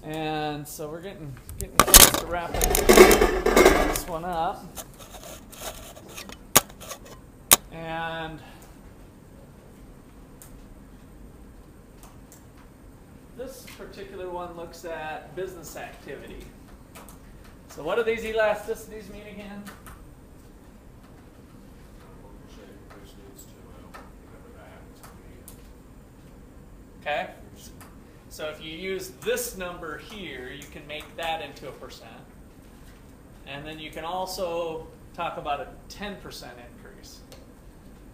And so we're getting close to wrapping this one up. And this particular one looks at business activity. So what do these elasticities mean again? Okay. So if you use this number here, you can make that into a percent. And then you can also talk about a 10% increase.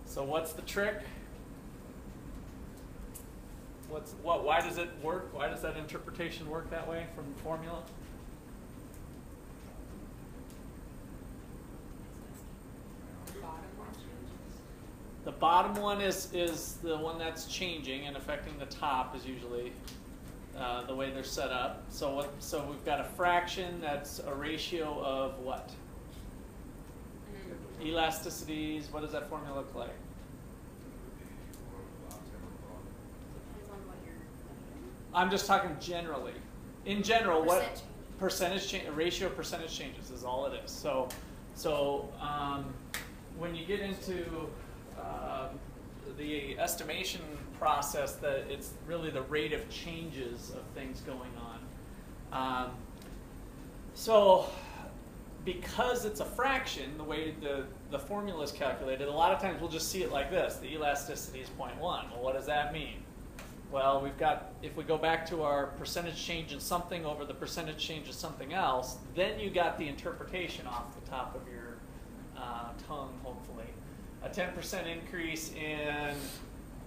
So what's the trick? Why does it work? Why does that interpretation work that way from the formula? The bottom one is the one that's changing and affecting the top is usually the way they're set up. So we've got a fraction that's a ratio of what? Elasticities. What does that formula look like? I'm just talking generally. In general, what percentage change? A ratio of percentage changes is all it is. So when you get into the estimation process, that it's really the rate of changes of things going on. So because it's a fraction, the way the formula is calculated, a lot of times we'll just see it like this. The elasticity is 0.1. Well, what does that mean? Well, we've got, if we go back to our percentage change in something over the percentage change of something else, then you got the interpretation off the top of your tongue, hopefully. A 10% increase in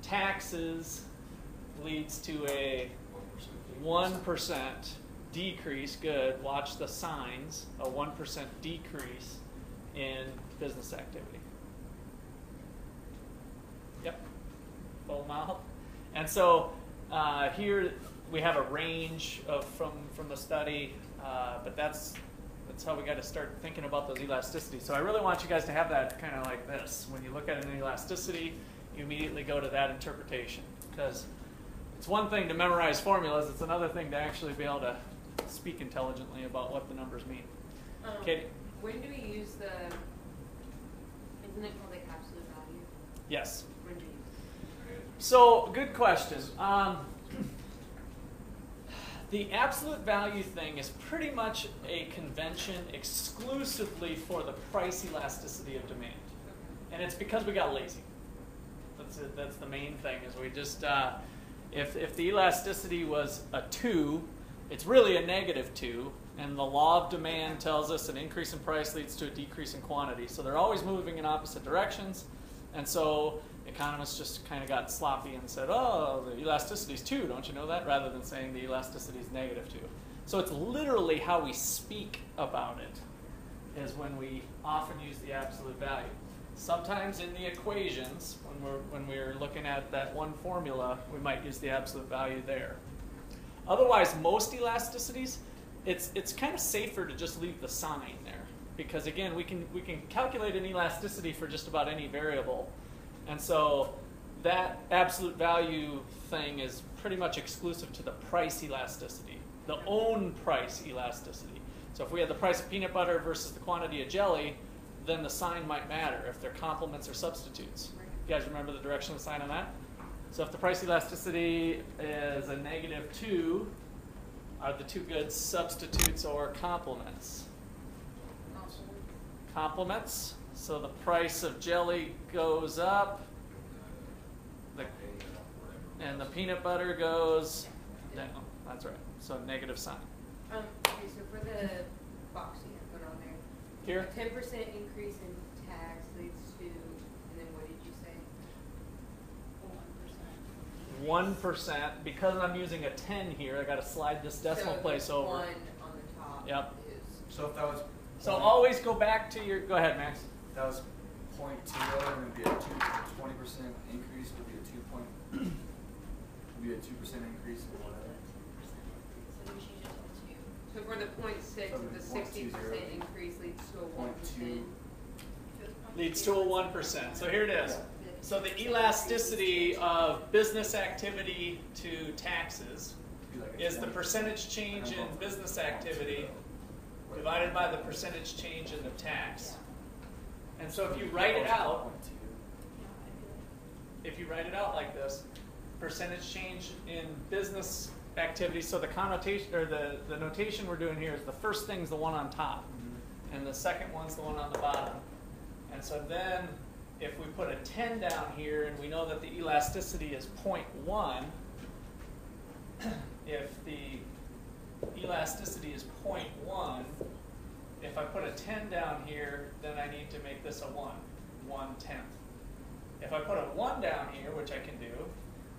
taxes leads to a 1% decrease. Good. Watch the signs. A 1% decrease in business activity. Yep. Full mouth. And so here we have a range of from the study, but that's how we got to start thinking about those elasticities. So I really want you guys to have that kind of like this. When you look at an elasticity, you immediately go to that interpretation, because it's one thing to memorize formulas, it's another thing to actually be able to speak intelligently about what the numbers mean. Katie? When do we use the, isn't it called like absolute value? Yes. When do you use it? So, good question. The absolute value thing is pretty much a convention exclusively for the price elasticity of demand. And it's because we got lazy. That's it. That's the main thing, is we just, if the elasticity was a 2, it's really a -2, and the law of demand tells us an increase in price leads to a decrease in quantity. So they're always moving in opposite directions, and so economists just kind of got sloppy and said, oh, the elasticity is 2, don't you know that? Rather than saying the elasticity is -2. So it's literally how we speak about it is when we often use the absolute value. Sometimes in the equations, when we're looking at that one formula, we might use the absolute value there. Otherwise, most elasticities, it's kind of safer to just leave the sign there, because again, we can calculate an elasticity for just about any variable. And so that absolute value thing is pretty much exclusive to the price elasticity, the own price elasticity. So if we had the price of peanut butter versus the quantity of jelly, then the sign might matter if they're complements or substitutes. You guys remember the direction of the sign on that? So if the price elasticity is a -2, are the two goods substitutes or complements? Complements. So the price of jelly goes up, and the peanut butter goes down. That's right. So negative sign. Okay, so for the box you put on there, Here? a 10% increase in tax leads to, and then what did you say? 1%. Because I'm using a 10 here, I got to slide this decimal place over. 1 on the top. Yep. Is. So if that was, So always go back to your. Go ahead, Max. if that was 0.20, it would be a 20% increase. Would be a 2% increase or whatever. So for the 0.6, the 60% increase leads to a 1%. Leads to a 1%. So here it is. So the elasticity of business activity to taxes is the percentage change in business activity divided by the percentage change in the tax. And so if you write it out, like this, percentage change in business activity, so the connotation, or the notation we're doing here is the first thing's the one on top, and the second one's the one on the bottom. And so then, if we put a 10 down here, and we know that the elasticity is 0.1, if the elasticity is 0.1, if I put a 10 down here, then I need to make this a 1/10. If I put a 1 down here, which I can do,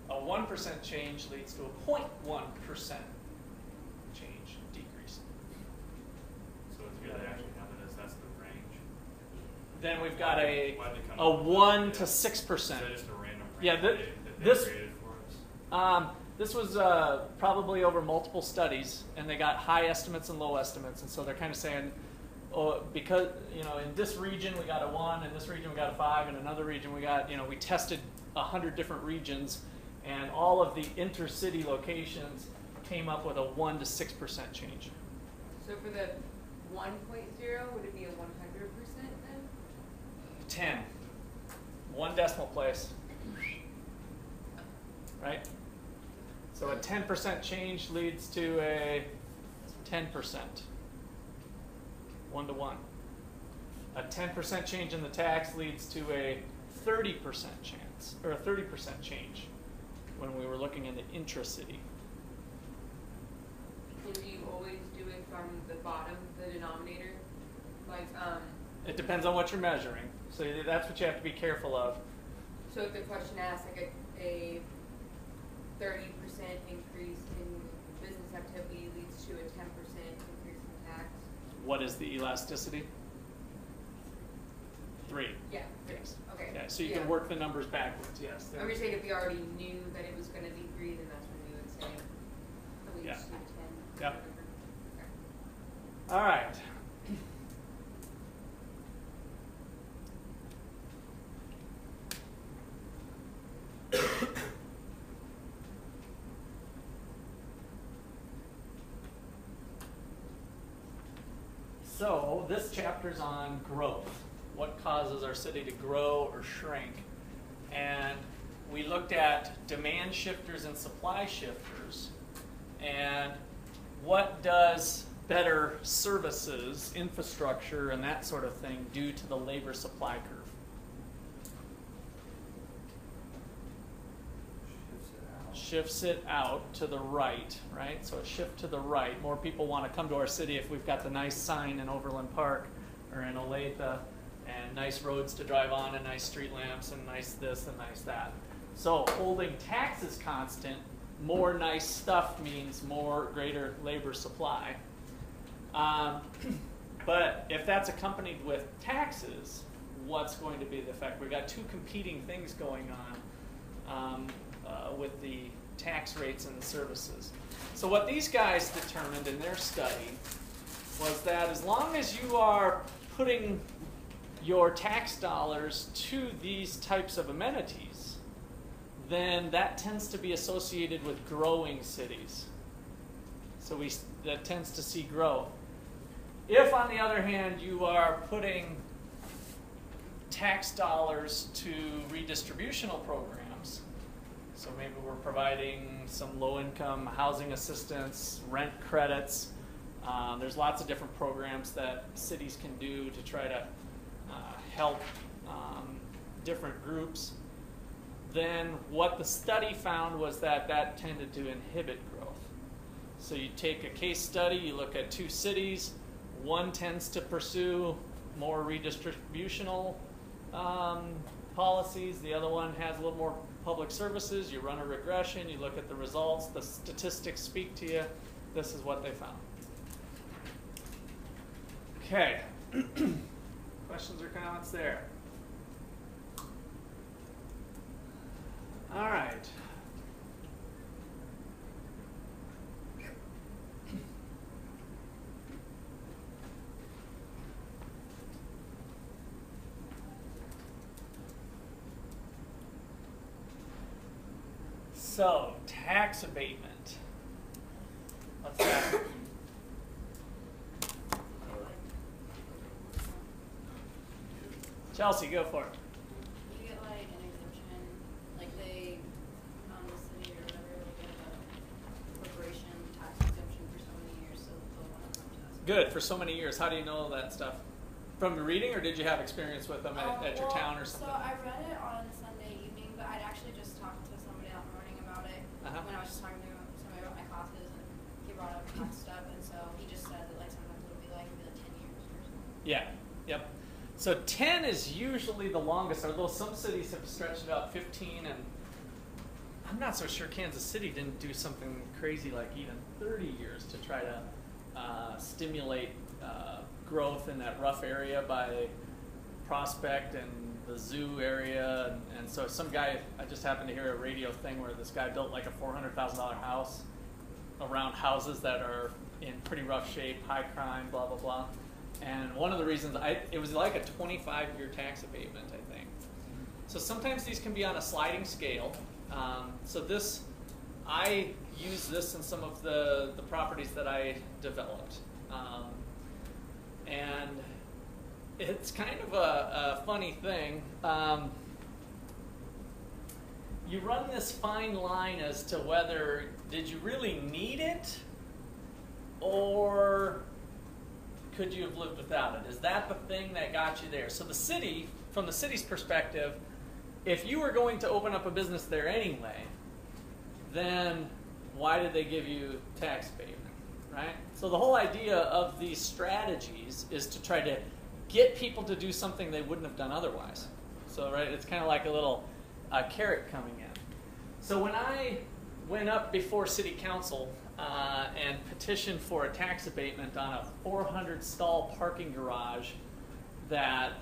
a 1% change leads to a 0.1% change decrease. So it's good to actually have it as that's the range. Then we've got a Why'd they come 1 to Is 6%. that just a random range Yeah, that they this created for us? This was probably over multiple studies, and they got high estimates and low estimates, and so they're kind of saying, oh, because in this region we got a 1, in this region we got a 5, in another region we got, we tested 100 different regions, and all of the intercity locations came up with a 1 to 6% change. So for the 1.0, would it be a 100% then? 10, 1 decimal place, right? So a 10% change leads to a 10%, 1 to 1. A 10% change in the tax leads to a 30% chance, or a 30% change when we were looking in the intracity. And do you always do it from the bottom, the denominator? Like, It depends on what you're measuring. So that's what you have to be careful of. so if the question asks like a 30% increase in business activity leads to a 10% increase in tax? What is the elasticity? 3. Yeah. Yes. Okay. Yeah, so you can work the numbers backwards, yes. I'm just saying if we already knew that it was going to be 3, then that's when we would say at least Yeah. 10. Yep. Okay. All right. So this chapter's on growth. What causes our city to grow or shrink? And we looked at demand shifters and supply shifters. And what does better services, infrastructure, and that sort of thing do to the labor supply curve? Shifts it out to the right, right? So a shift to the right. More people want to come to our city if we've got the nice sign in Overland Park or in Olathe, and nice roads to drive on, and nice street lamps, and nice this and nice that. So holding taxes constant, more nice stuff means greater labor supply. But if that's accompanied with taxes, what's going to be the effect? We've got two competing things going on with the tax rates and the services. So what these guys determined in their study was that as long as you are putting your tax dollars to these types of amenities, then that tends to be associated with growing cities. So that tends to see growth. If, on the other hand, you are putting tax dollars to redistributional programs, so maybe we're providing some low-income housing assistance, rent credits. There's lots of different programs that cities can do to try to help different groups. Then what the study found was that tended to inhibit growth. So you take a case study, you look at 2 cities. One tends to pursue more redistributional policies. The other one has a little more public services. You run a regression, you look at the results, the statistics speak to you. This is what they found. Okay. Questions or comments there? All right. So, tax abatement. Chelsea, go for it. You get like an exemption, like they, the city or whatever, like get a corporation tax exemption for so many years, so they'll want to come to us. Good, for so many years. How do you know that stuff? From the reading, or did you have experience with them at your town or something? So I read it on Sunday evening, but I'd actually just talked to somebody that morning about it when I was just talking to somebody about my classes, and he brought up tax stuff, and so he just said that like sometimes it'll be like 10 years or something. Yeah, yep. So 10 is usually the longest, although some cities have stretched it out 15, and I'm not so sure Kansas City didn't do something crazy like even 30 years to try to stimulate growth in that rough area by Prospect and the zoo area. And so some guy, I just happened to hear a radio thing where this guy built like a $400,000 house around houses that are in pretty rough shape, high crime, blah, blah, blah. And one of the reasons, it was like a 25-year tax abatement, I think. So sometimes these can be on a sliding scale. So this, I use this in some of the properties that I developed. And it's kind of a funny thing. You run this fine line as to whether, did you really need it, or could you have lived without it? Is that the thing that got you there? So the city, from the city's perspective, if you were going to open up a business there anyway, then why did they give you tax abatement, right? So the whole idea of these strategies is to try to get people to do something they wouldn't have done otherwise. So, right, it's kind of like a little carrot coming in. So when I went up before city council and petitioned for a tax abatement on a 400 stall parking garage that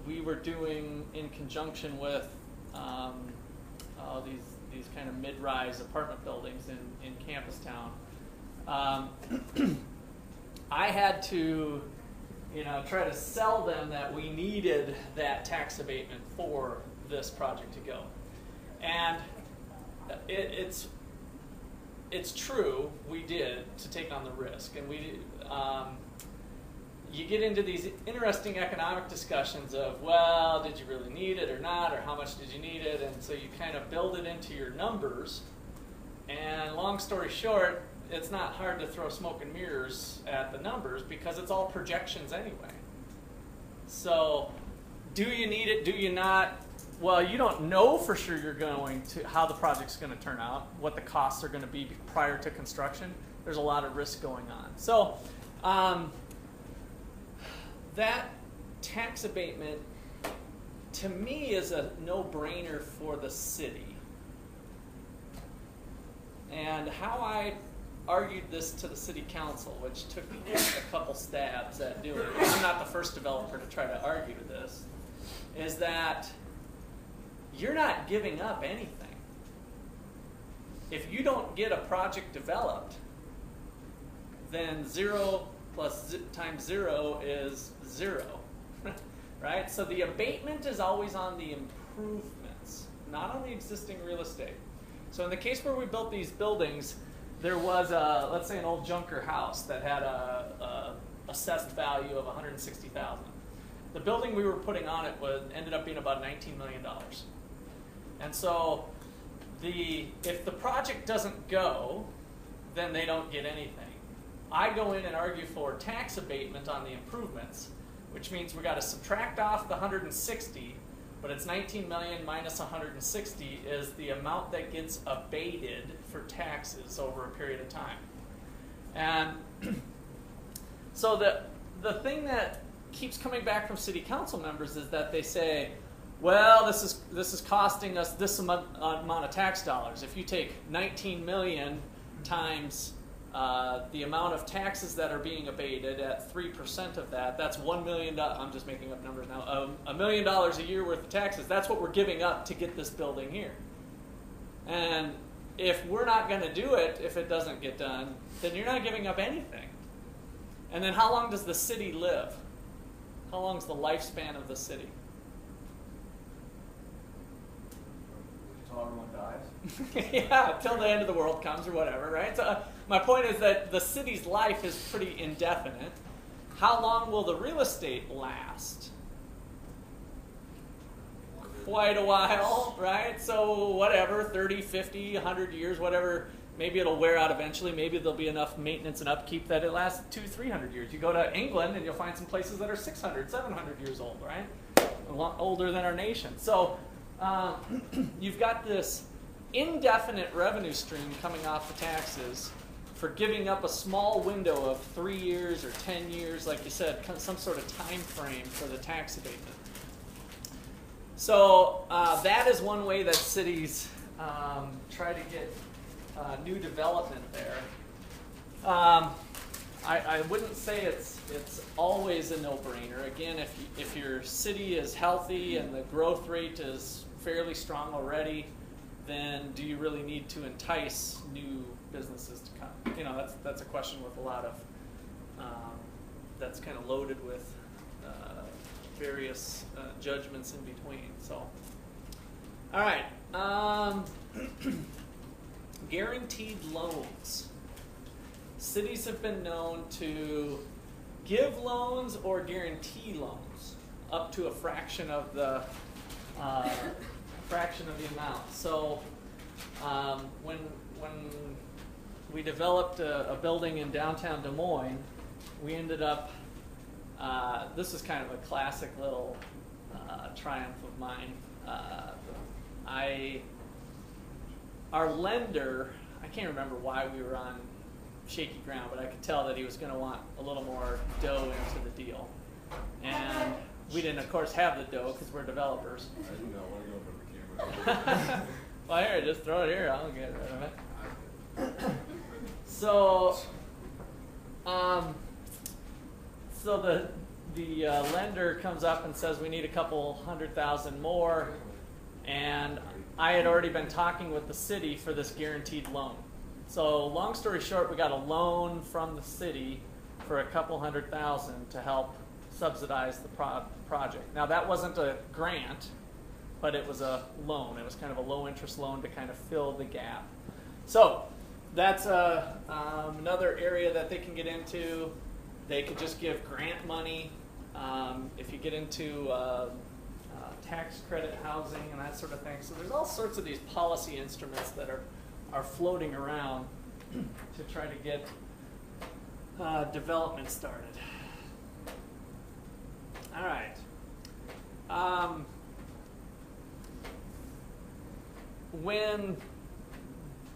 we were doing in conjunction with these kind of mid-rise apartment buildings in Campus Town, I had to, try to sell them that we needed that tax abatement for this project to go. And it's true, we did, to take on the risk. And you get into these interesting economic discussions of, well, did you really need it or not, or how much did you need it? And so you kind of build it into your numbers. And long story short, it's not hard to throw smoke and mirrors at the numbers because it's all projections anyway. So do you need it, do you not? Well, you don't know for sure you're going to, how the project's going to turn out, what the costs are going to be prior to construction. There's a lot of risk going on. So that tax abatement, to me, is a no-brainer for the city. And how I argued this to the city council, which took me a couple stabs at doing it, I'm not the first developer to try to argue this, is that you're not giving up anything. If you don't get a project developed, then 0 plus times 0 is 0, right? So the abatement is always on the improvements, not on the existing real estate. So in the case where we built these buildings, there was, let's say, an old junker house that had a assessed value of $160,000. The building we were putting on it ended up being about $19 million. And so if the project doesn't go, then they don't get anything. I go in and argue for tax abatement on the improvements, which means we got to subtract off the 160, but it's 19 million minus 160 is the amount that gets abated for taxes over a period of time. And so the thing that keeps coming back from city council members is that they say, well, this is costing us this amount of tax dollars. If you take 19 million times the amount of taxes that are being abated at 3% of that, that's $1 million. I'm just making up numbers now. $1 million a year worth of taxes. That's what we're giving up to get this building here. And if we're not going to do it, if it doesn't get done, then you're not giving up anything. And then how long does the city live? How long is the lifespan of the city? Until everyone dies? Yeah, till the end of the world comes or whatever, right? So my point is that the city's life is pretty indefinite. How long will the real estate last? quite a while, right? So whatever, 30, 50, 100 years, whatever. Maybe it'll wear out eventually. Maybe there'll be enough maintenance and upkeep that it lasts 200, 300 years. You go to England and you'll find some places that are 600, 700 years old, right? A lot older than our nation. So you've got this indefinite revenue stream coming off the taxes for giving up a small window of 3 years or 10 years, like you said, some sort of time frame for the tax abatement. So that is one way that cities try to get new development there. I wouldn't say it's always a no-brainer. Again, if your city is healthy and the growth rate is fairly strong already, then do you really need to entice new businesses to come? You know, that's a question with a lot of that's kind of loaded with various judgments in between. So, all right. Guaranteed loans. Cities have been known to give loans or guarantee loans up to a fraction of the amount. So when we developed a building in downtown Des Moines, we ended up. This is kind of a classic little triumph of mine. Our lender, I can't remember why we were on shaky ground, but I could tell that he was going to want a little more dough into the deal. And we didn't, of course, have the dough because we're developers. I do not want to go in front of the camera. Well, here, just throw it here. I'll get rid of it. So the lender comes up and says we need a couple $100,000 more, and I had already been talking with the city for this guaranteed loan. So long story short, we got a loan from the city for a couple $100,000 to help subsidize the project. Now that wasn't a grant, but it was a loan. It was kind of a low interest loan to kind of fill the gap. So that's another area that they can get into. They could just give grant money. If you get into tax credit housing and that sort of thing. So there's all sorts of these policy instruments that are floating around to try to get development started. All right. When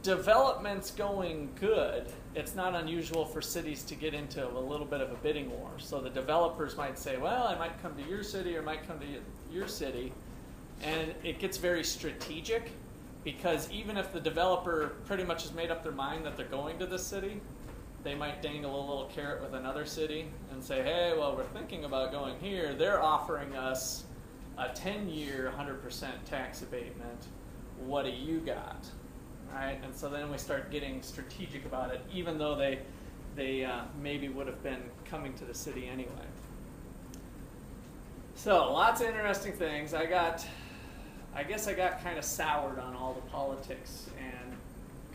development's going good, it's not unusual for cities to get into a little bit of a bidding war. So the developers might say, well, I might come to your city or might come to your city. And it gets very strategic because even if the developer pretty much has made up their mind that they're going to this city, they might dangle a little carrot with another city and say, hey, well, we're thinking about going here. They're offering us a 10-year 100% tax abatement. What do you got? Right? And so then we start getting strategic about it, even though they maybe would have been coming to the city anyway. So lots of interesting things. I guess I got kind of soured on all the politics and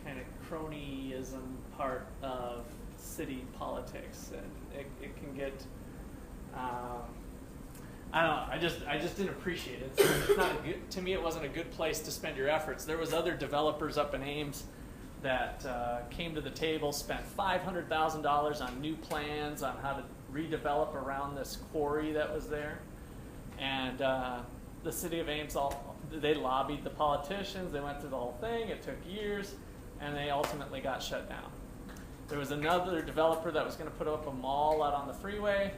kind of cronyism part of city politics, and it can get. I don't know. I just didn't appreciate it. It's not a good, to me, it wasn't a good place to spend your efforts. There was other developers up in Ames that came to the table, spent $500,000 on new plans on how to redevelop around this quarry that was there, and the city of Ames they lobbied the politicians. They went through the whole thing. It took years, and they ultimately got shut down. There was another developer that was going to put up a mall out on the freeway.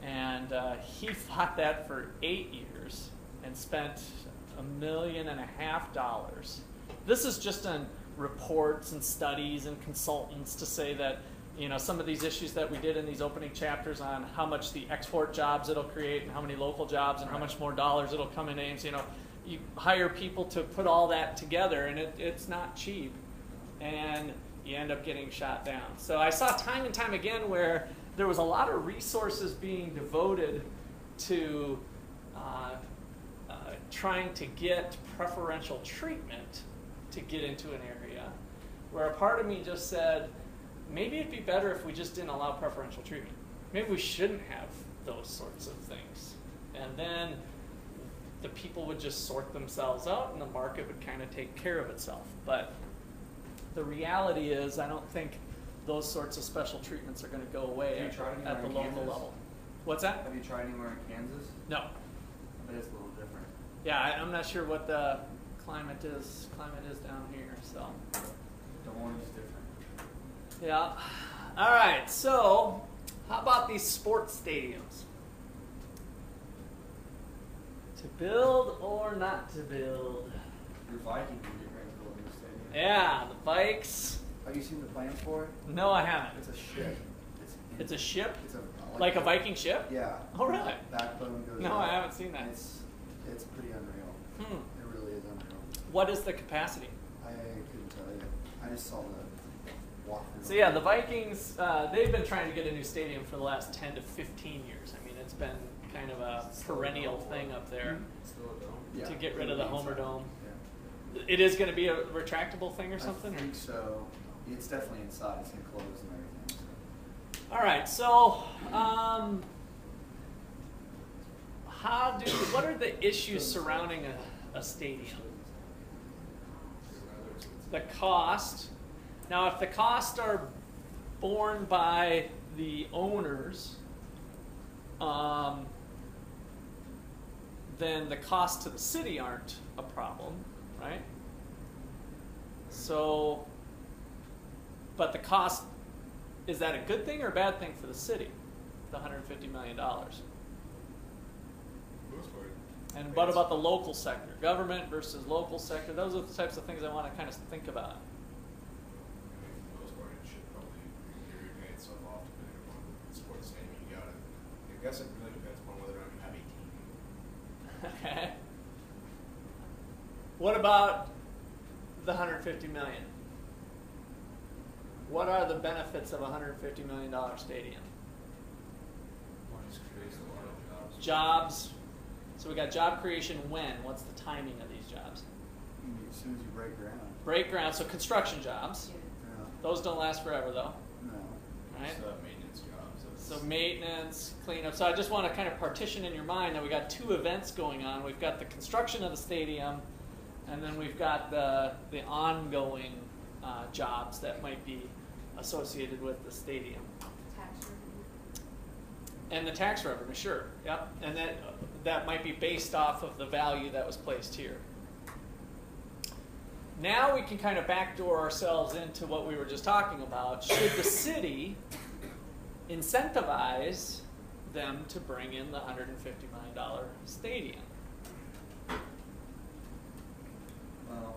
And he fought that for 8 years and spent $1.5 million. This is just on reports and studies and consultants to say that, you know, some of these issues that we did in these opening chapters on how much the export jobs it'll create and how many local jobs and how much more dollars it'll come in Ames. You know, you hire people to put all that together, and it's not cheap, and you end up getting shot down. So I saw time and time again where there was a lot of resources being devoted to trying to get preferential treatment to get into an area, where a part of me just said, maybe it'd be better if we just didn't allow preferential treatment. Maybe we shouldn't have those sorts of things. And then the people would just sort themselves out and the market would kind of take care of itself. But the reality is, I don't think those sorts of special treatments are going to go away Have you tried anywhere at the in local Kansas? level. What's that? Have you tried anywhere in Kansas? No. But it's a little different. Yeah, I'm not sure what the climate is down here, so. The one is different. Yeah. All right, so how about these sports stadiums? To build or not to build? Your Vikings would get ready to build a new stadium. Yeah, the bikes. Have you seen the plans for it? No, I haven't. It's a ship. It's a ship? It's Like a Viking ship? Yeah. Oh, really? Backbone goes No, up. I haven't seen that. It's pretty unreal. Hmm. It really is unreal. What is the capacity? I couldn't tell you. I just saw the walkthrough. So yeah, the Vikings, they've been trying to get a new stadium for the last 10 to 15 years. I mean, it's been kind of a perennial thing up there Still a dome? Yeah. to get rid of the Homer Dome. Yeah. It is going to be a retractable thing or something? I think so. It's definitely inside. It's enclosed and everything. So. All right, so what are the issues surrounding a stadium? The cost. Now, if the costs are borne by the owners, then the costs to the city aren't a problem, right? So, but the cost, is that a good thing or a bad thing for the city? The $150 million. Most part. And what about the local sector? Government versus local sector? Those are the types of things I want to kind of think about. I mean, for the most part, it should probably repay itself off depending upon the sports stadium you got it. I guess it really depends upon whether or not you have a team. Okay. What about the $150 million? What are the benefits of a $150 million stadium? One just creates a lot of jobs. Jobs. So we got job creation when? What's the timing of these jobs? As soon as you break ground. Break ground, so construction jobs. Yeah. Those don't last forever though, No. right? Just, maintenance jobs. So maintenance, cleanup. So I just want to kind of partition in your mind that we got two events going on. We've got the construction of the stadium, and then we've got the ongoing jobs that might be associated with the stadium. Tax revenue. And the tax revenue, sure, yep. And that might be based off of the value that was placed here. Now we can kind of backdoor ourselves into what we were just talking about. Should the city incentivize them to bring in the $150 million stadium? Well,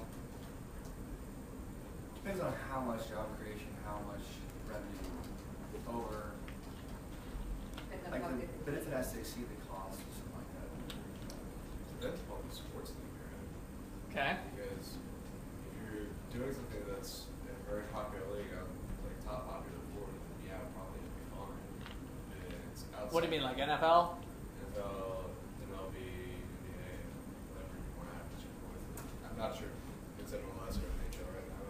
depends on how much job creation, how much revenue over. And the Like, bucket. but if it has to exceed the cost or something like that. Depends upon the sports league you're in. Okay. Because if you're doing something that's in a very popular league, like top popular sport, then yeah, probably it'd be fine. It's outside. What do you mean, like NFL? NFL, MLB, NBA, whatever you want to have to check with. I'm not sure if it's MLS or NHL right now.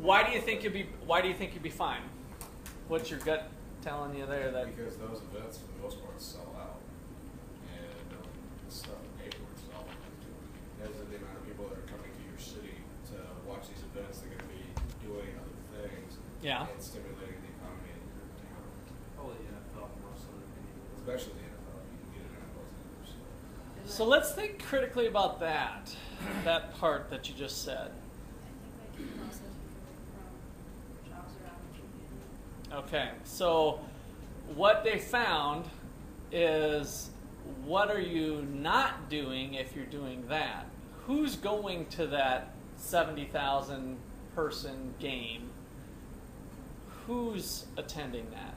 Why do you think you'd be fine? What's your gut telling you there? That Because those events, for the most part, sell out. And the stuff in paper itself. Because of the amount of people that are coming to your city to watch these events, they're going to be doing other things. Yeah. And stimulating the economy in your town. Probably the NFL more so than any. Especially the NFL. You can get an NFL team. So let's think critically about that part that you just said. I think they can also take from jobs around the community. Okay, so what they found is, what are you not doing if you're doing that? Who's going to that 70,000 person game? Who's attending that?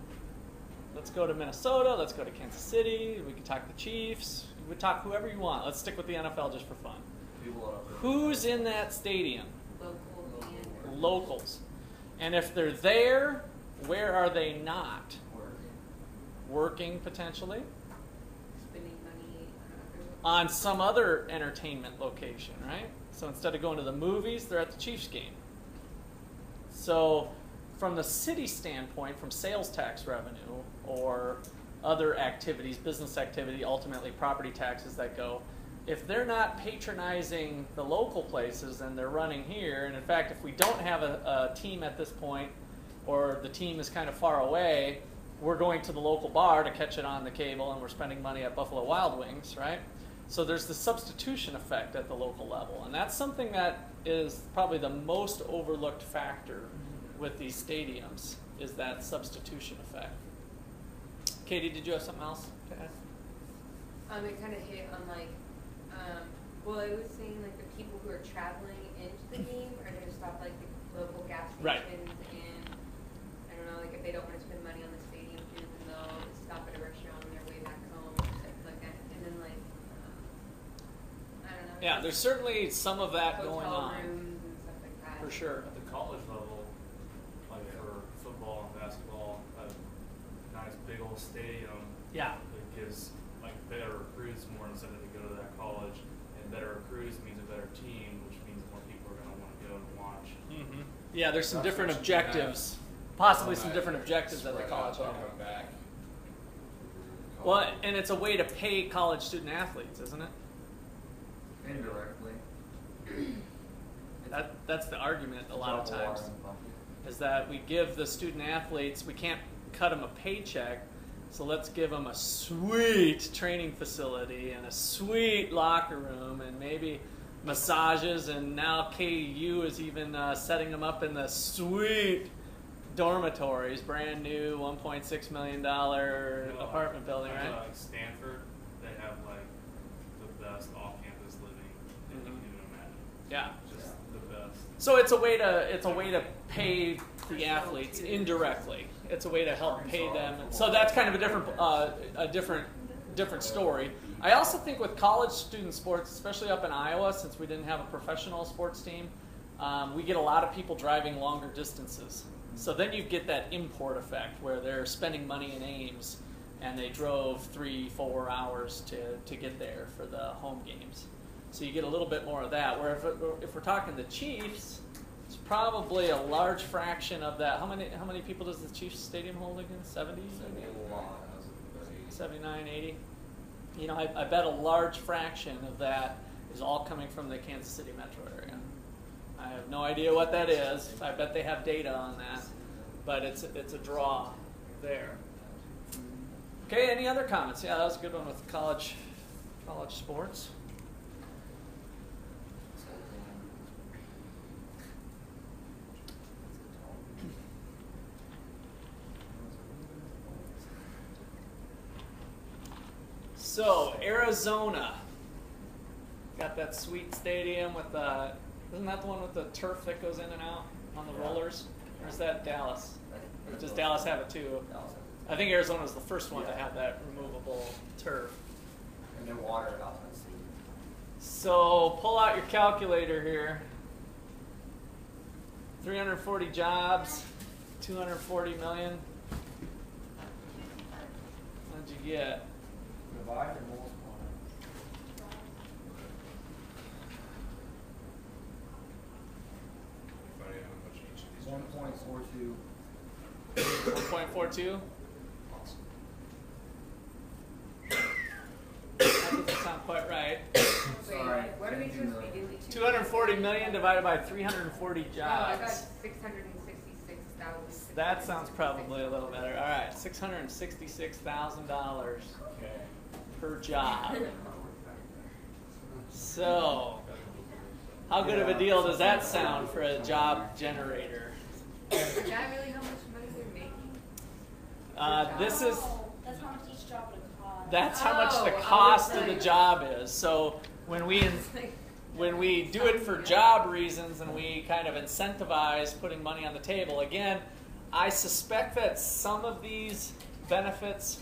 Let's go to Minnesota, let's go to Kansas City, we can talk the Chiefs, we can talk whoever you want. Let's stick with the NFL just for fun. People up there. Who's in that stadium? Local and. Locals. And if they're there, where are they not? Working potentially Spending money on some other entertainment location, right? So instead of going to the movies, they're at the Chiefs game. So from the city standpoint, from sales tax revenue or other activities, business activity, ultimately property taxes that go, if they're not patronizing the local places and they're running here, and in fact, if we don't have a team at this point, or the team is kind of far away, we're going to the local bar to catch it on the cable, and we're spending money at Buffalo Wild Wings, right? So there's the substitution effect at the local level, and that's something that is probably the most overlooked factor with these stadiums, is that substitution effect. Katie, did you have something else to add? It kind of hit on like, well, I was saying like the people who are traveling into the game are going to stop like the local gas stations, Right. and I don't know, like if they don't want to spend money on the stadium dues, then they'll stop at a restaurant on their way back home, or stuff like that. And then like, I don't know. Yeah, there's certainly some of that hotel going on, rooms and stuff like that. for sure. At the college level, like for football and basketball, a nice big old stadium. Yeah. It gives like better recruits more incentive to go to that college, and better recruits means a better team, which means more people are going to want to go and watch. Mm-hmm. Yeah, there's some That's different what you can objectives, have possibly all some night different objectives at the spread out college and level. come back. Well, and it's a way to pay college student athletes, isn't it? Indirectly. That's the argument a lot of Drop water times, in the bucket. is that we give the student athletes, we can't cut them a paycheck, so let's give them a sweet training facility and a sweet locker room and maybe massages, and now KU is even setting them up in the sweet dormitories, brand new $1.6 million apartment building, right? Like Stanford, they have like the best off-campus living that you can even imagine. Yeah. Just the best. So it's a way to pay the athletes indirectly. It's a way to help pay them. So that's kind of a different story. I also think with college student sports, especially up in Iowa, since we didn't have a professional sports team, we get a lot of people driving longer distances. So then you get that import effect where they're spending money in Ames and they drove 3-4 hours to get there for the home games. So you get a little bit more of that. Where if we're talking the Chiefs, it's probably a large fraction of that. How many people does the Chiefs Stadium hold again? 70? 79, 80? You know, I bet a large fraction of that is all coming from the Kansas City metro area. I have no idea what that is. I bet they have data on that, but it's a draw there. Okay, any other comments? Yeah, that was a good one with college sports. So, Arizona. Got that sweet stadium with the, isn't that the one with the turf that goes in and out on the rollers? Or is that Dallas? Or does Dallas have it too? I think Arizona was the first one to have that removable turf. And then water outside the stadium. So, pull out your calculator here. 340 jobs, 240 million. What'd you get? Divide or multiply? Finding out how much each of these jobs are. 1.42. 1.42? Awesome. That doesn't sound quite right. Wait, Sorry, what are we supposed to be doing? 240 million divided by 340 Oh, I got jobs. 666,000. That sounds probably a little better. All right, $666,000 per job. So, how good of a deal does that sound for a job generator? Is that really how much money they're making? This is. That's how much each job would cost. That's how much the Oh, cost of the okay. job is. So when we do it for job reasons and we kind of incentivize putting money on the table, again, I suspect that some of these benefits,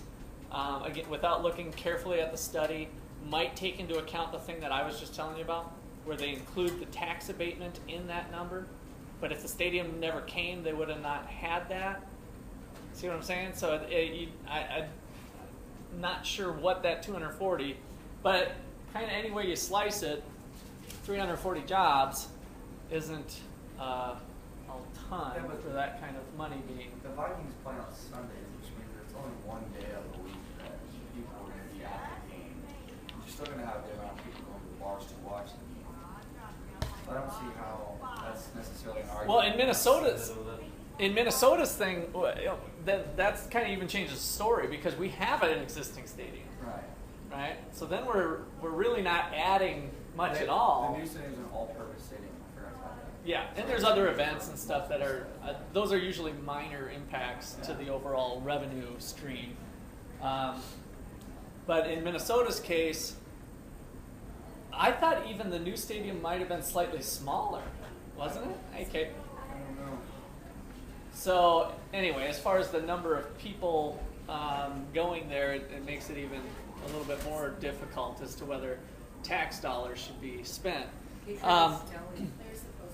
again, without looking carefully at the study, might take into account the thing that I was just telling you about, where they include the tax abatement in that number. But if the stadium never came, they would have not had that. See what I'm saying? So I'm not sure what that 240, but kind of any way you slice it, 340 jobs isn't a ton Yeah, but for that kind of money being. The Vikings play on Sundays, which means that it's only one day of the week that people are going to be at the game. You're still going to have the amount of people going bars to watch the game. I don't see how that's necessarily an argument. Well, in Minnesota's thing, that's kind of even changes the story because we have an existing stadium, right? So then we're really not adding much at all. The new stadium is an all-purpose stadium. I forgot about that. Yeah, and there's other events and stuff that are those are usually minor impacts to the overall revenue stream. But in Minnesota's case, I thought even the new stadium might have been slightly smaller, wasn't it? Okay. I don't know. So anyway, as far as the number of people going there, it makes it even a little bit more difficult as to whether tax dollars should be spent. They're They're supposed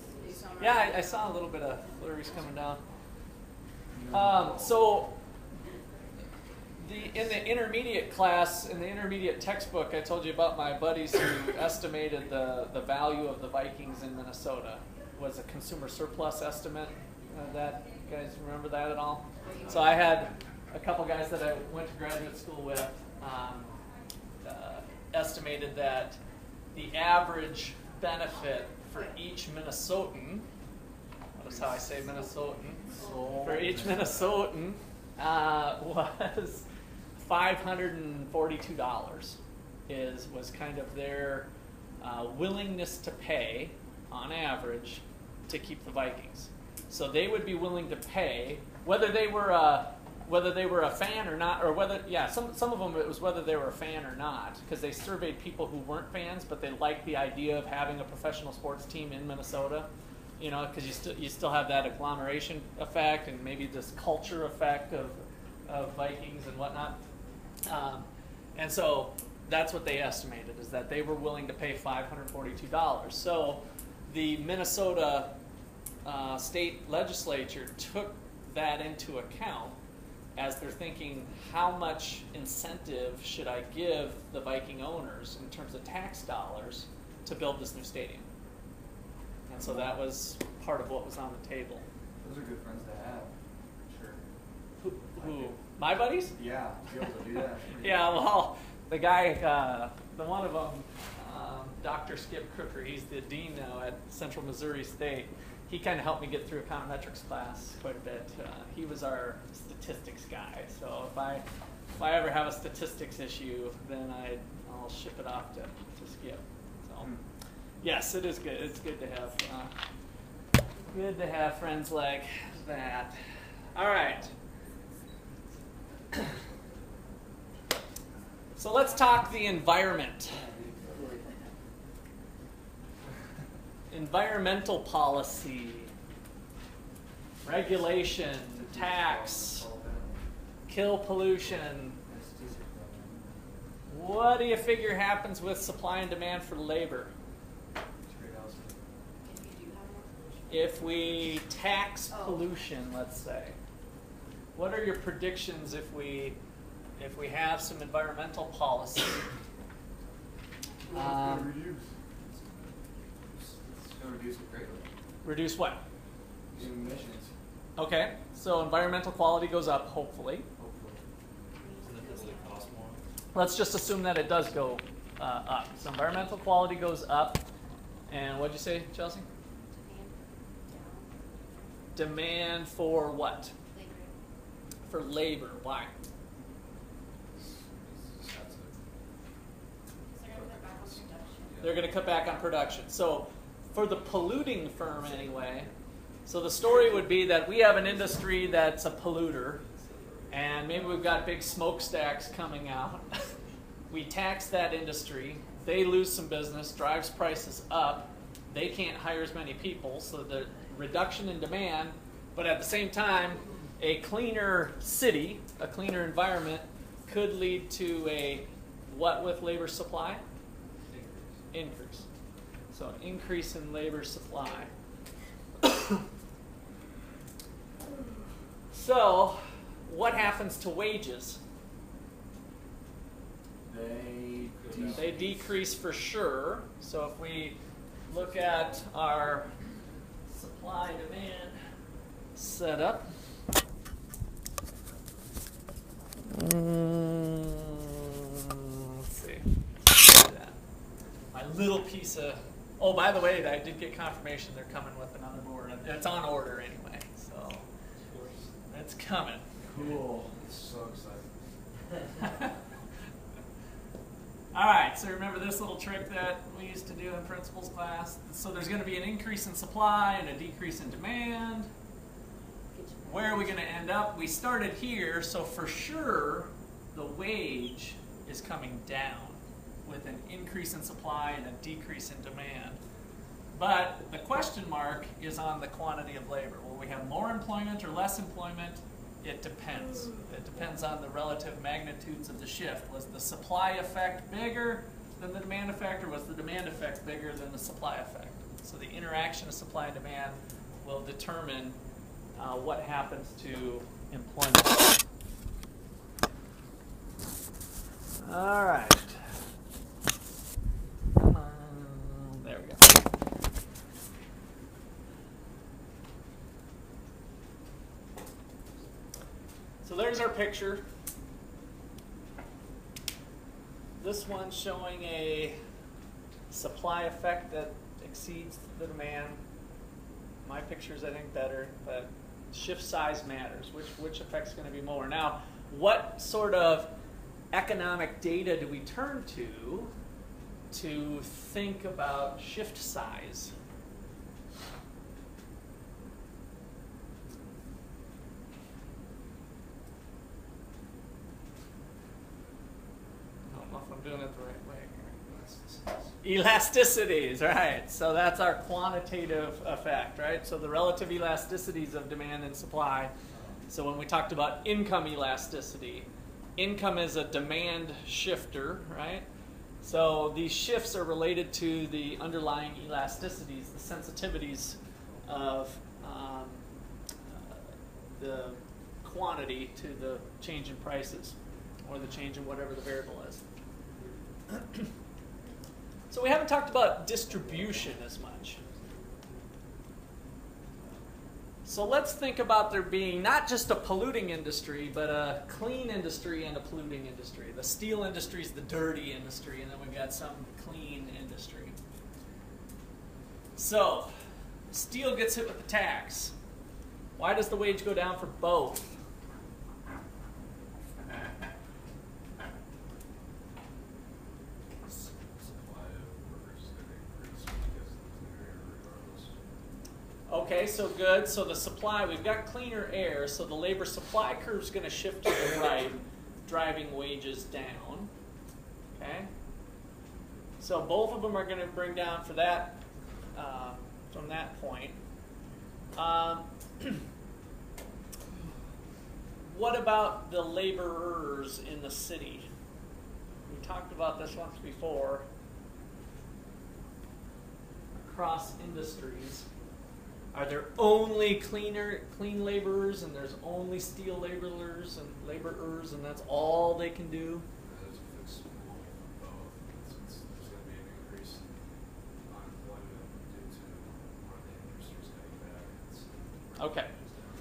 to be somewhere. Yeah, I saw a little bit of flurries coming down. So in the intermediate class, in the intermediate textbook, I told you about my buddies who estimated the value of the Vikings in Minnesota was a consumer surplus estimate. That you guys remember that at all? So I had a couple guys that I went to graduate school with estimated that the average benefit for each Minnesotan, notice how I say Minnesotan, for each Minnesotan was $542 was kind of their willingness to pay on average to keep the Vikings. So they would be willing to pay whether they were a fan or not, or some of them it was whether they were a fan or not, because they surveyed people who weren't fans but they liked the idea of having a professional sports team in Minnesota, because you still have that agglomeration effect and maybe this culture effect of Vikings and whatnot, and so that's what they estimated, is that they were willing to pay $542. So the Minnesota state legislature took that into account as they're thinking, how much incentive should I give the Viking owners in terms of tax dollars to build this new stadium? And so that was part of what was on the table. Those are good friends to have. Sure. Who? My buddies? Yeah, to be able to do that. Yeah, well, the guy, the one of them, Dr. Skip Crooker, he's the dean now at Central Missouri State. He kind of helped me get through econometrics class quite a bit. He was our statistics guy, so if I ever have a statistics issue, then I'll ship it off to Skip. So yes, it is good. It's good to have friends like that. All right. So let's talk the environment. Environmental policy, regulation, tax, kill pollution. What do you figure happens with supply and demand for labor? If we tax pollution, let's say, what are your predictions if we have some environmental policy? Reduce it greatly. Reduce what? Emissions. Okay, so environmental quality goes up, hopefully. And does it cost more? Let's just assume that it does go up. So environmental quality goes up. And what'd you say, Chelsea? Demand for what? For labor. Why? They're going to cut back on production. So for the polluting firm anyway, so the story would be that we have an industry that's a polluter, and maybe we've got big smokestacks coming out. We tax that industry. They lose some business, drives prices up. They can't hire as many people, so the reduction in demand, but at the same time, a cleaner city, a cleaner environment could lead to a what with labor supply? Increase. So an increase in labor supply. So what happens to wages? They decrease for sure. So if we look at our supply-demand setup, let's see. My little piece of, oh, by the way, I did get confirmation they're coming with another board. It's on order anyway, so it's coming. Cool. It's so exciting. All right, so remember this little trick that we used to do in principles class? So there's going to be an increase in supply and a decrease in demand. Where are we going to end up? We started here, so for sure the wage is coming down with an increase in supply and a decrease in demand. But the question mark is on the quantity of labor. Will we have more employment or less employment? It depends. It depends on the relative magnitudes of the shift. Was the supply effect bigger than the demand effect, or was the demand effect bigger than the supply effect? So the interaction of supply and demand will determine what happens to employment. All right. Come on. There we go. So there's our picture. This one's showing a supply effect that exceeds the demand. My picture's, I think, better, but shift size matters. Which effect's going to be more? Now, what sort of economic data do we turn to think about shift size? I'm doing it the right way. Elasticities, right. So that's our quantitative effect, right? So the relative elasticities of demand and supply. So when we talked about income elasticity, income is a demand shifter, right? So these shifts are related to the underlying elasticities, the sensitivities of the quantity to the change in prices or the change in whatever the variable is. So we haven't talked about distribution as much. So let's think about there being not just a polluting industry, but a clean industry and a polluting industry. The steel industry is the dirty industry, and then we've got some clean industry. So steel gets hit with the tax. Why does the wage go down for both? Okay, so good. So the supply, we've got cleaner air, so the labor supply curve is going to shift to the right, driving wages down. Okay? So both of them are going to bring down for that, from that point. What about the laborers in the city? We talked about this once before. Across industries. Are there only clean laborers, and there's only steel laborers, and that's all they can do? There's a fixed pool of both. There's going to be an increase in unemployment due to one of the industries cutting back. Okay,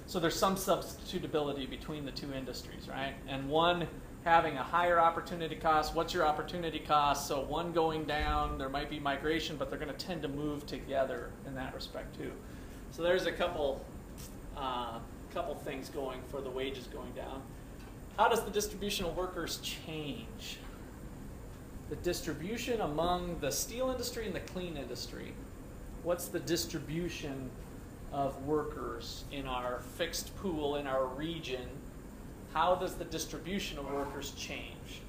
so there's some substitutability between the two industries, right? And one having a higher opportunity cost. What's your opportunity cost? So one going down, there might be migration, but they're going to tend to move together in that respect too. So there's a couple things going for the wages going down. How does the distribution of workers change? The distribution among the steel industry and the clean industry. What's the distribution of workers in our fixed pool, in our region? How does the distribution of workers change?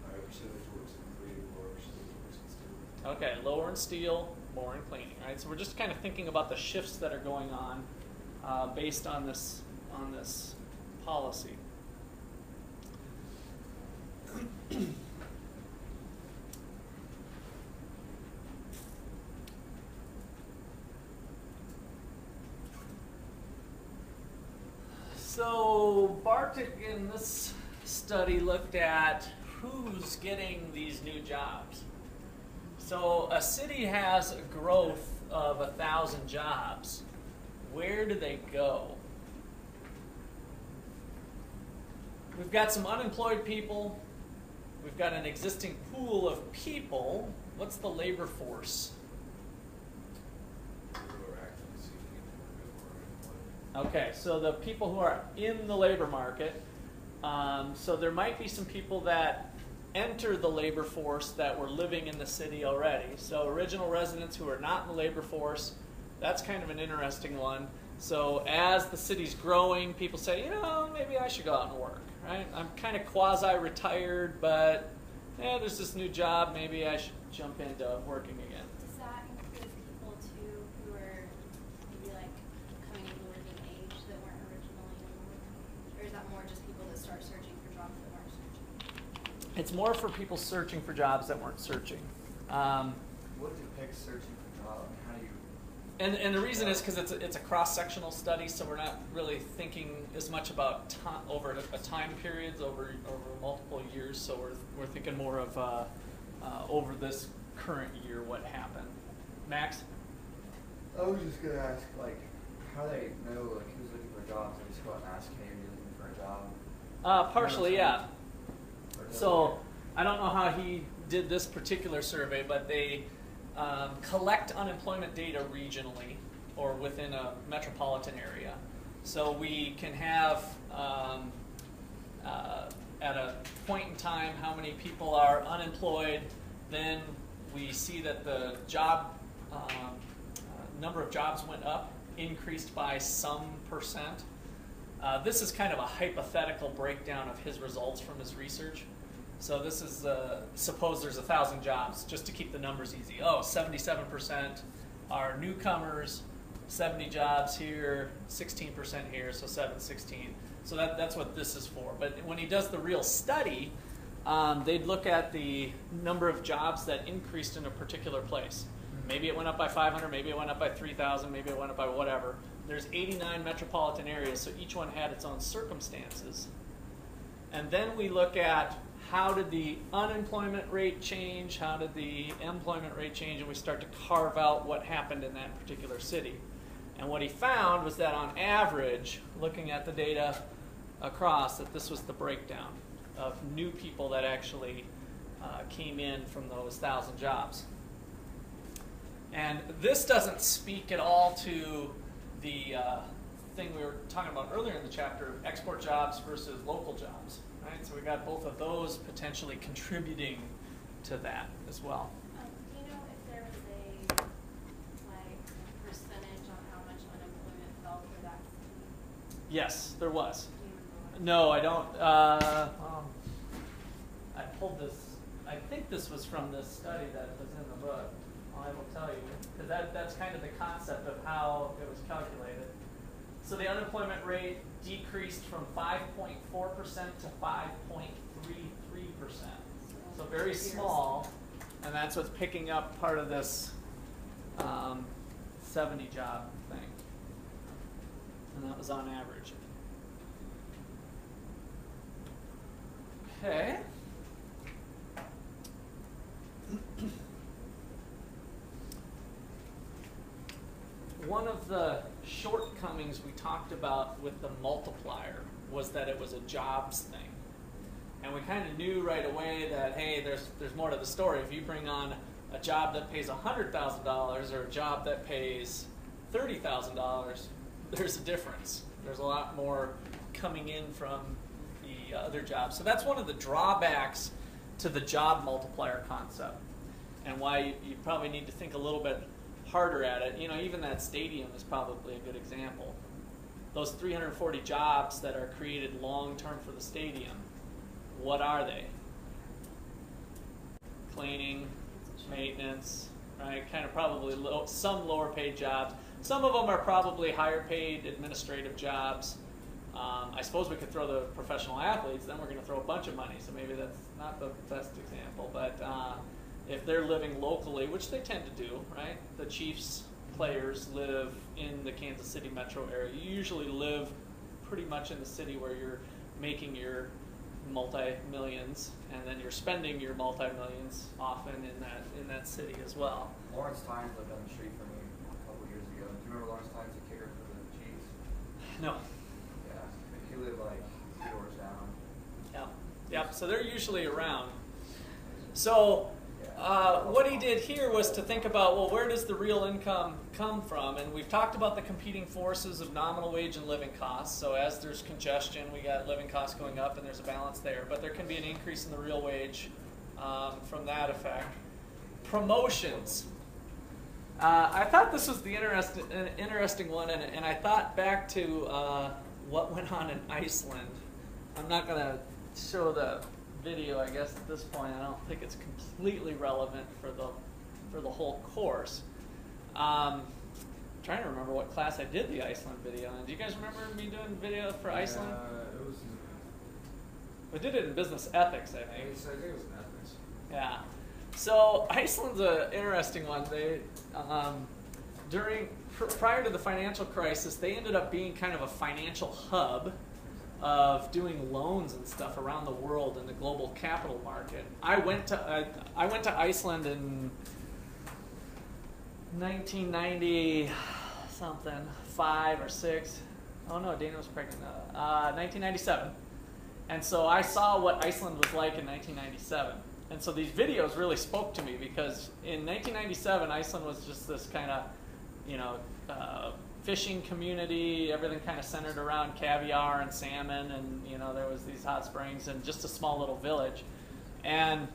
Higher percentage works in cleaning, lower percentage works in steel. Okay, lower in steel, more in cleaning, right? So we're just kind of thinking about the shifts that are going on based on this policy. So Bartik in this study looked at who's getting these new jobs. So a city has a growth of 1,000 jobs. Where do they go? We've got some unemployed people. We've got an existing pool of people. what's the labor force? People who are actively seeking employment or employed. Okay, so the people who are in the labor market, so there might be some people that enter the labor force that were living in the city already. So original residents who are not in the labor force, that's kind of an interesting one. So as the city's growing, people say, you know, maybe I should go out and work, right? I'm kind of quasi-retired, but there's this new job, maybe I should jump into working again. Does that include people too who are maybe like coming into working age that weren't originally in the working age? Or is that more just people that start searching for jobs that weren't searching? It's more for people searching for jobs that weren't searching. What depicts searching for jobs? How do you? And the reason is because it's a cross-sectional study, so we're not really thinking as much about over a time periods, over multiple years. So we're thinking more of over this current year, what happened. Max? I was just gonna ask, like, how they know like who's looking for jobs. They just go out and ask, hey, are you looking for a job? Partially, yeah. So I don't know how he did this particular survey, but they collect unemployment data regionally or within a metropolitan area. So we can have at a point in time how many people are unemployed. Then we see that the job number of jobs went up, increased by some percent. This is kind of a hypothetical breakdown of his results from his research. So this is, suppose there's 1,000 jobs, just to keep the numbers easy. Oh, 77% are newcomers, 70 jobs here, 16% here, so 716. So that's what this is for. But when he does the real study, they'd look at the number of jobs that increased in a particular place. Maybe it went up by 500, maybe it went up by 3,000, maybe it went up by whatever. There's 89 metropolitan areas, so each one had its own circumstances. And then we look at how did the unemployment rate change, how did the employment rate change, and we start to carve out what happened in that particular city. And what he found was that on average, looking at the data across, that this was the breakdown of new people that actually came in from those 1,000 jobs. And this doesn't speak at all to the thing we were talking about earlier in the chapter, export jobs versus local jobs. Right? So we got both of those potentially contributing to that as well. Do you know if there was a percentage on how much unemployment fell for that city? Yes, there was. Do you remember? No, I don't. I pulled this. I think this was from this study that was in the book. I will tell you, because that's kind of the concept of how it was calculated. So the unemployment rate decreased from 5.4% to 5.33%. So very small, and that's what's picking up part of this 70 job thing. And that was on average. Okay. One of the shortcomings we talked about with the multiplier was that it was a jobs thing. And we kind of knew right away that, hey, there's more to the story. If you bring on a job that pays $100,000 or a job that pays $30,000, there's a difference. There's a lot more coming in from the other jobs. So that's one of the drawbacks to the job multiplier concept, and why you probably need to think a little bit harder at it. You know, even that stadium is probably a good example. Those 340 jobs that are created long-term for the stadium, what are they? Cleaning, maintenance, right? Kind of probably some lower paid jobs. Some of them are probably higher paid administrative jobs. I suppose we could throw the professional athletes, then we're going to throw a bunch of money, so maybe that's not the best example. But if they're living locally, which they tend to do, right? The Chiefs players live in the Kansas City metro area. You usually live pretty much in the city where you're making your multi-millions, and then you're spending your multi-millions often in that city as well. Lawrence Tynes lived on the street from me a couple years ago. Do you remember Lawrence Tynes, the kicker for the Chiefs? No. Yeah, he lived like 2 doors down. Yeah. So they're usually around. So Yeah. what he did here was to think about, well, where does the real income come from? And we've talked about the competing forces of nominal wage and living costs. So as there's congestion, we got living costs going up, and there's a balance there. But there can be an increase in the real wage from that effect. Promotions. I thought this was the interesting one, and I thought back to what went on in Iceland. I'm not going to show the video, I guess, at this point. I don't think it's completely relevant for the whole course. Trying to remember what class I did the Iceland video in. Do you guys remember me doing video for Iceland? It was. We did it in business ethics, I think. I think it was in ethics. Yeah. So Iceland's an interesting one. They prior to the financial crisis, they ended up being kind of a financial hub of doing loans and stuff around the world in the global capital market. I went to Iceland in 1990 something, 5 or 6. Oh no, Dana was pregnant. 1997. And so I saw what Iceland was like in 1997. And so these videos really spoke to me because in 1997, Iceland was just this kind of, fishing community. Everything kind of centered around caviar and salmon, and there was these hot springs and just a small little village. And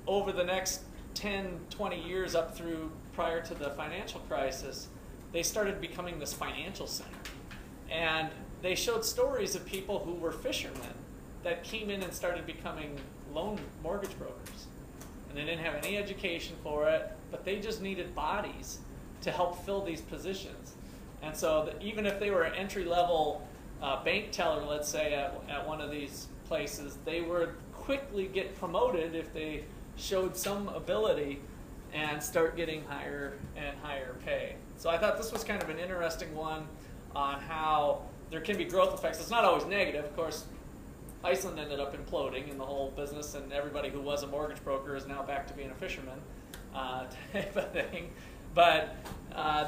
over the next 10, 20 years up through prior to the financial crisis, they started becoming this financial center. And they showed stories of people who were fishermen that came in and started becoming loan mortgage brokers. And they didn't have any education for it, but they just needed bodies to help fill these positions. And so even if they were an entry-level bank teller, let's say, at one of these places, they would quickly get promoted if they showed some ability and start getting higher and higher pay. So I thought this was kind of an interesting one on how there can be growth effects. It's not always negative. Of course, Iceland ended up imploding in the whole business, and everybody who was a mortgage broker is now back to being a fisherman type of thing. But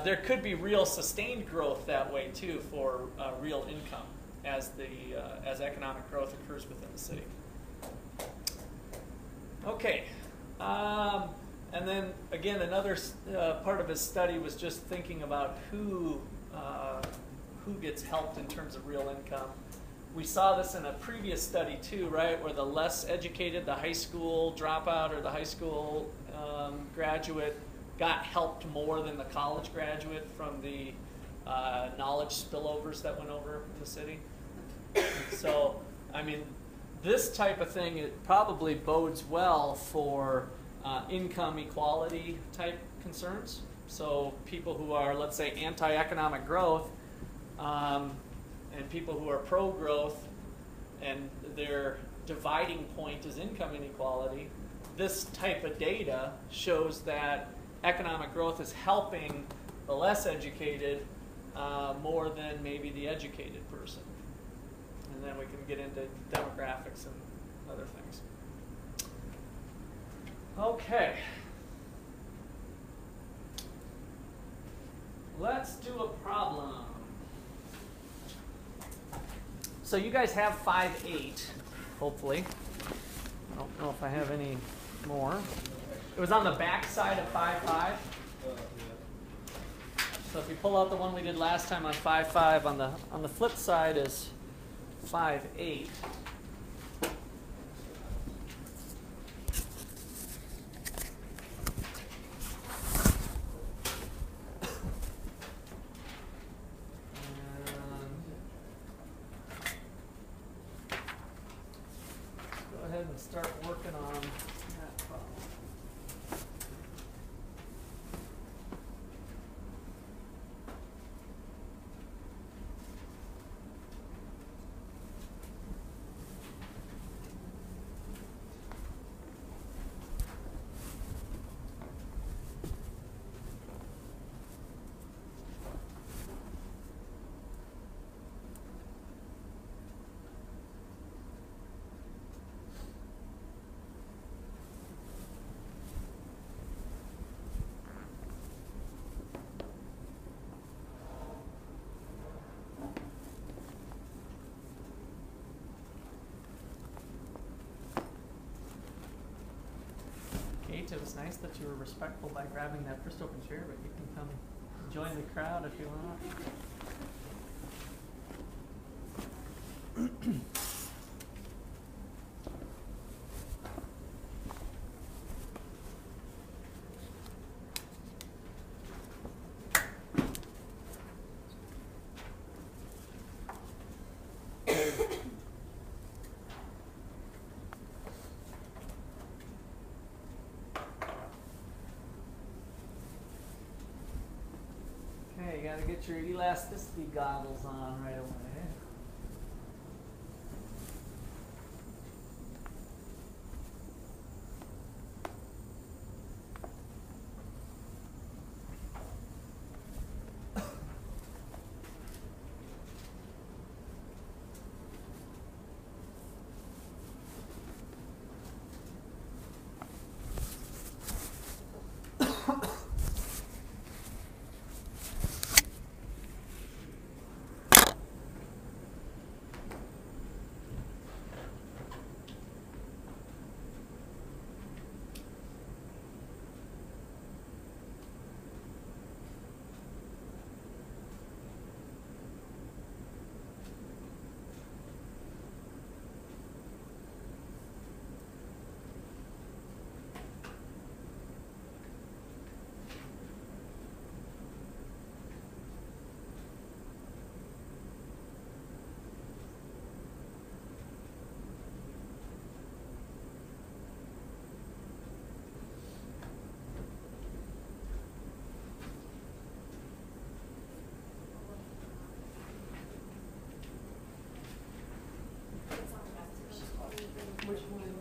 there could be real sustained growth that way too for real income as economic growth occurs within the city. Okay, and then again, another part of his study was just thinking about who gets helped in terms of real income. We saw this in a previous study too, right, where the less educated, the high school dropout or the high school graduate got helped more than the college graduate from the knowledge spillovers that went over in the city. So, I mean, this type of thing, it probably bodes well for income equality type concerns. So people who are, let's say, anti-economic growth and people who are pro-growth and their dividing point is income inequality, this type of data shows that economic growth is helping the less educated more than maybe the educated person. And then we can get into demographics and other things. Okay. Let's do a problem. So you guys have 5.8, hopefully. I don't know if I have any more. It was on the back side of 5.5. So if you pull out the one we did last time on 5.5, on the flip side is 5.8. Go ahead and start working on that problem. Nate, it was nice that you were respectful by grabbing that first open chair, but you can come join the crowd if you want. Okay, you gotta get your elasticity goggles on right away. Which one?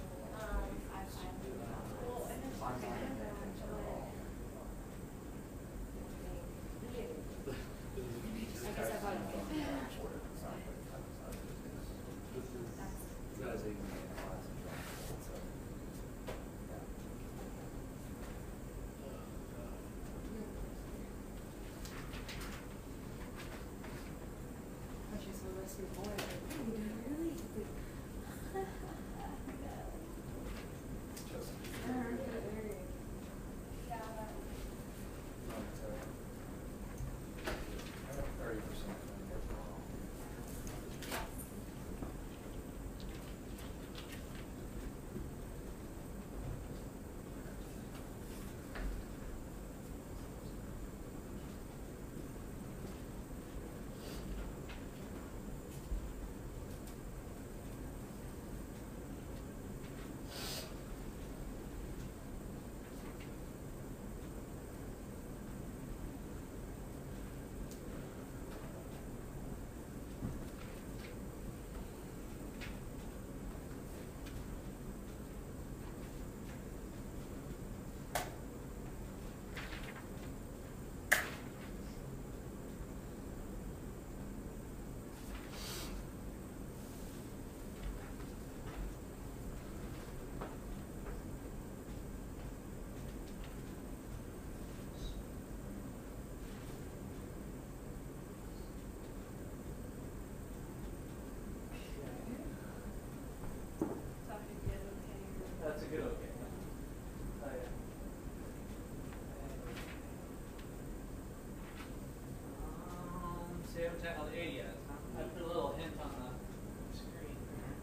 That's a good okay. Oh, yeah. So you haven't tackled A yet, huh? I put a little hint on the screen there.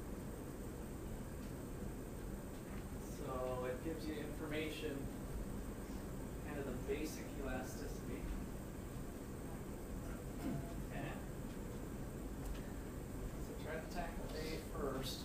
So it gives you information, kind of the basic elasticity. Okay. So try to tackle A first.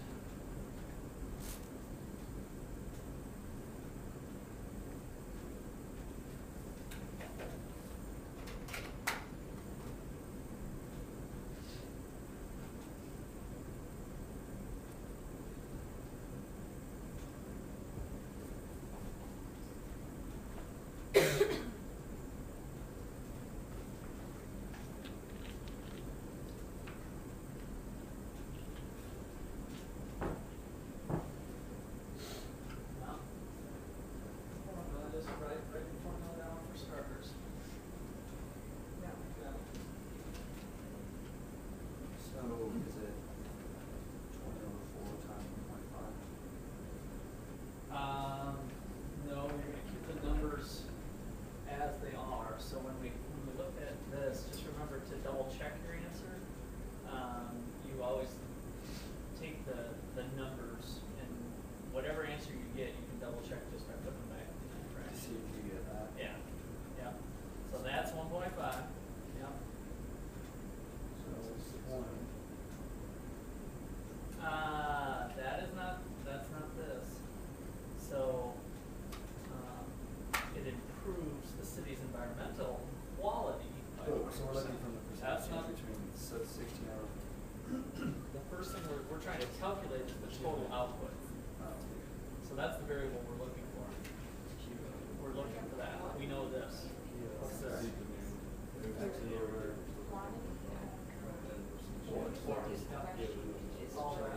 All that.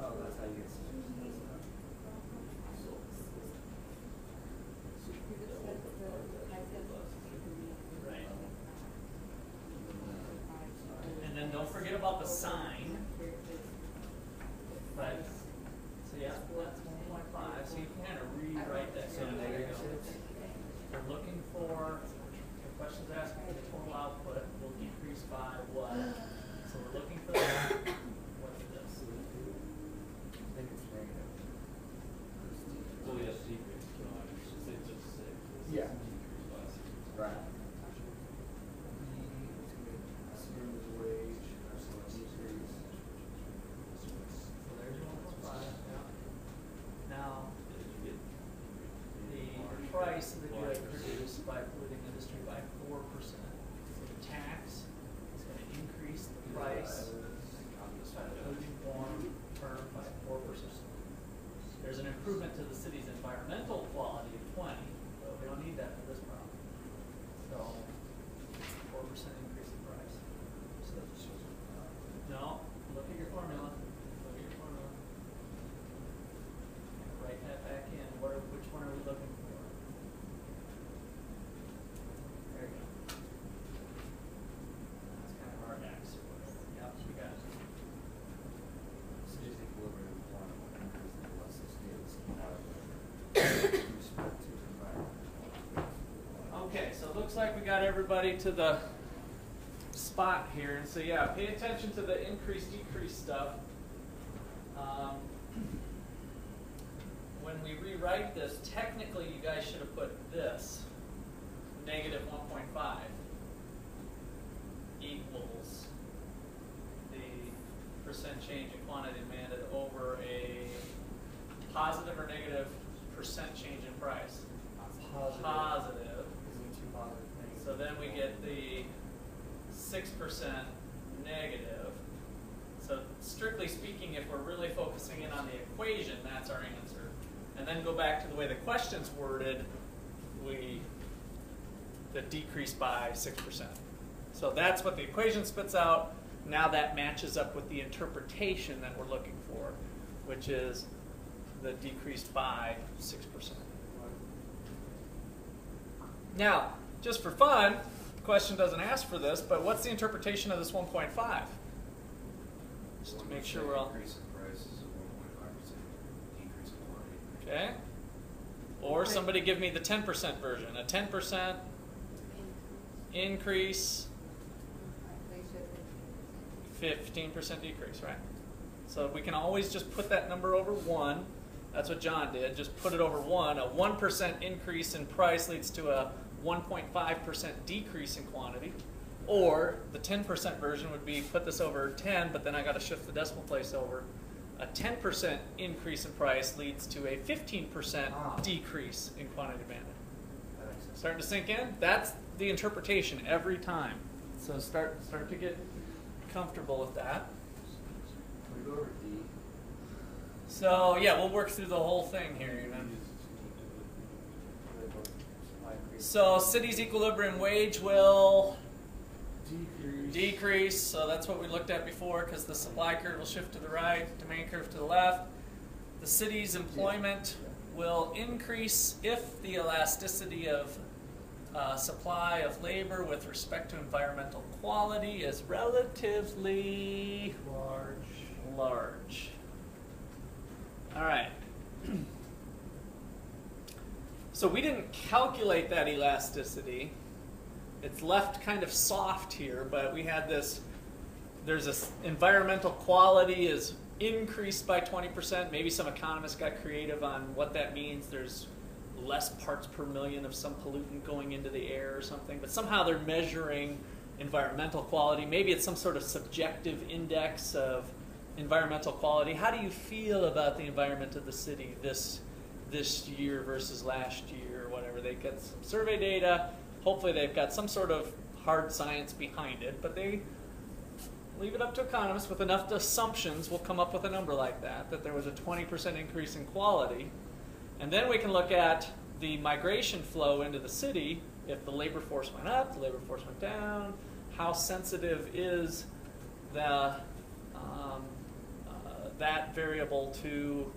Oh, that's how you get. Right. And then don't forget about the sign. But, so yeah, that's 1.5. So you can kind of rewrite that. So there you go. We're looking for, the question's asking for the total output will decrease by what? So we're looking for that. What's this? I think it's negative. So we have decrease, it's just 6. Yeah. Decrease by 6. Right. So there's 1.5. Yeah. Now, the price of the good produced by polluting industry by 4%. So the tax is going to increase the price by the polluting form term by 4%. There's an improvement to the city's environmental quality of 20, but we don't need that for this problem. So, 4% increase in price. No, look at your formula. Look at your formula. And write that back in. Which one are we looking for? There you go. That's kind of our X or whatever. Yep, you got it. City's equilibrium one will increase the elasticity of the supply with respect to environment. Okay, so it looks like we got everybody to the spot here. And so yeah, pay attention to the increase-decrease stuff. When we rewrite this, technically you guys should have put this, negative 1.5 equals the percent change in quantity demanded over a positive or negative percent change in price. Positive. Isn't two positive things. So then we get the 6% negative. So strictly speaking, if we're really focusing in on the equation, that's our answer. And then go back to the way the question's worded, the decrease by 6%. So that's what the equation spits out. Now that matches up with the interpretation that we're looking for, which is the decrease by 6%. Now, just for fun, the question doesn't ask for this, but what's the interpretation of this 1.5? Just to make sure we're all... Increase in price is a 1.5% decrease in quantity. Okay. Or somebody give me the 10% version. A 10% increase, 15% decrease, right? So we can always just put that number over 1. That's what John did. Just put it over 1. A 1% increase in price leads to a 1.5% decrease in quantity. Or the 10% version would be put this over 10, but then I got to shift the decimal place over. A 10% increase in price leads to a 15% decrease in quantity demanded. Starting to sink in? That's the interpretation every time. So start to get comfortable with that. Can we go over D? So yeah, we'll work through the whole thing here even. So city's equilibrium wage will decrease. So that's what we looked at before, because the supply curve will shift to the right, demand curve to the left. The city's employment will increase if the elasticity of supply of labor with respect to environmental quality is relatively large. All right. So we didn't calculate that elasticity. It's left kind of soft here, but we had this, there's this environmental quality is increased by 20%. Maybe some economists got creative on what that means. There's less parts per million of some pollutant going into the air or something, but somehow they're measuring environmental quality. Maybe it's some sort of subjective index of environmental quality. How do you feel about the environment of the city this year versus last year or whatever? They get some survey data. Hopefully they've got some sort of hard science behind it, but they leave it up to economists with enough assumptions. We'll come up with a number like that there was a 20% increase in quality. And then we can look at the migration flow into the city. If the labor force went up, the labor force went down, how sensitive is the that variable to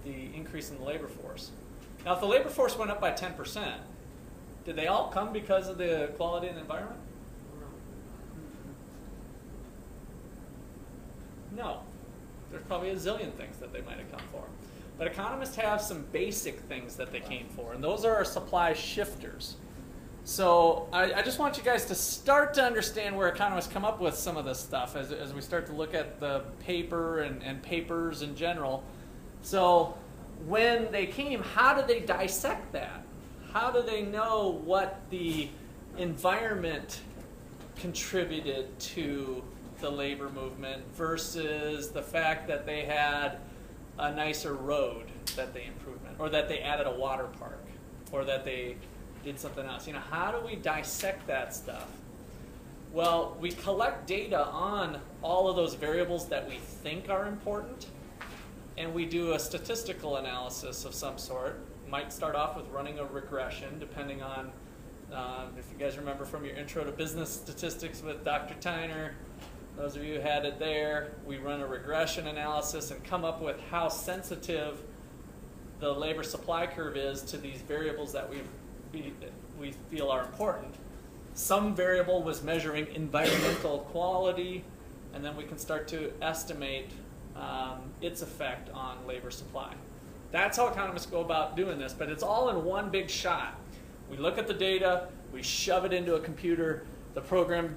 the increase in the labor force. Now, if the labor force went up by 10%, did they all come because of the quality of the environment? No. There's probably a zillion things that they might have come for. But economists have some basic things that they came for, and those are our supply shifters. So I just want you guys to start to understand where economists come up with some of this stuff as we start to look at the paper and papers in general. So when they came, how do they dissect that? How do they know what the environment contributed to the labor movement versus the fact that they had a nicer road that they improved, or that they added a water park, or that they did something else? You know, how do we dissect that stuff? Well, we collect data on all of those variables that we think are important, and we do a statistical analysis of some sort. Might start off with running a regression, depending on, if you guys remember from your intro to business statistics with Dr. Tyner, those of you who had it there, we run a regression analysis and come up with how sensitive the labor supply curve is to these variables that we feel are important. Some variable was measuring environmental quality, and then we can start to estimate its effect on labor supply. That's how economists go about doing this, but it's all in one big shot. We look at the data, we shove it into a computer, the program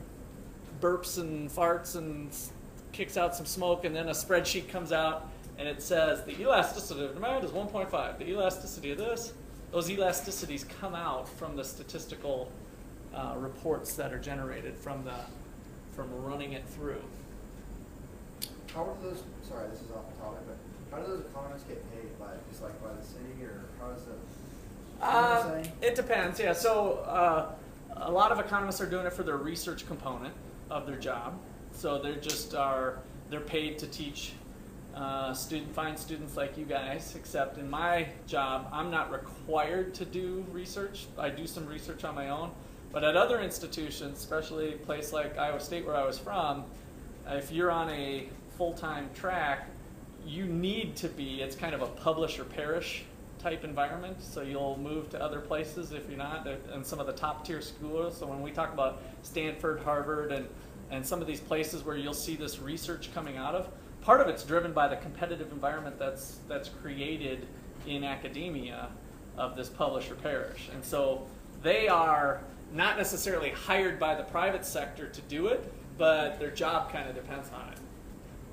burps and farts and kicks out some smoke, and then a spreadsheet comes out and it says the elasticity of demand is 1.5. The elasticity of this, those elasticities come out from the statistical reports that are generated from running it through. How do those, sorry, this is off the topic, but how do those economists get paid? By just like by the city, or how does it? It depends, yeah. So a lot of economists are doing it for their research component of their job. So they're paid to teach find students like you guys, except in my job, I'm not required to do research. I do some research on my own. But at other institutions, especially a place like Iowa State where I was from, if you're on a full-time track, you need to be, it's kind of a publish or perish type environment, so you'll move to other places if you're not, and some of the top tier schools. So when we talk about Stanford, Harvard, and some of these places where you'll see this research coming out of, part of it's driven by the competitive environment that's created in academia of this publish or perish. And so they are not necessarily hired by the private sector to do it, but their job kind of depends on it.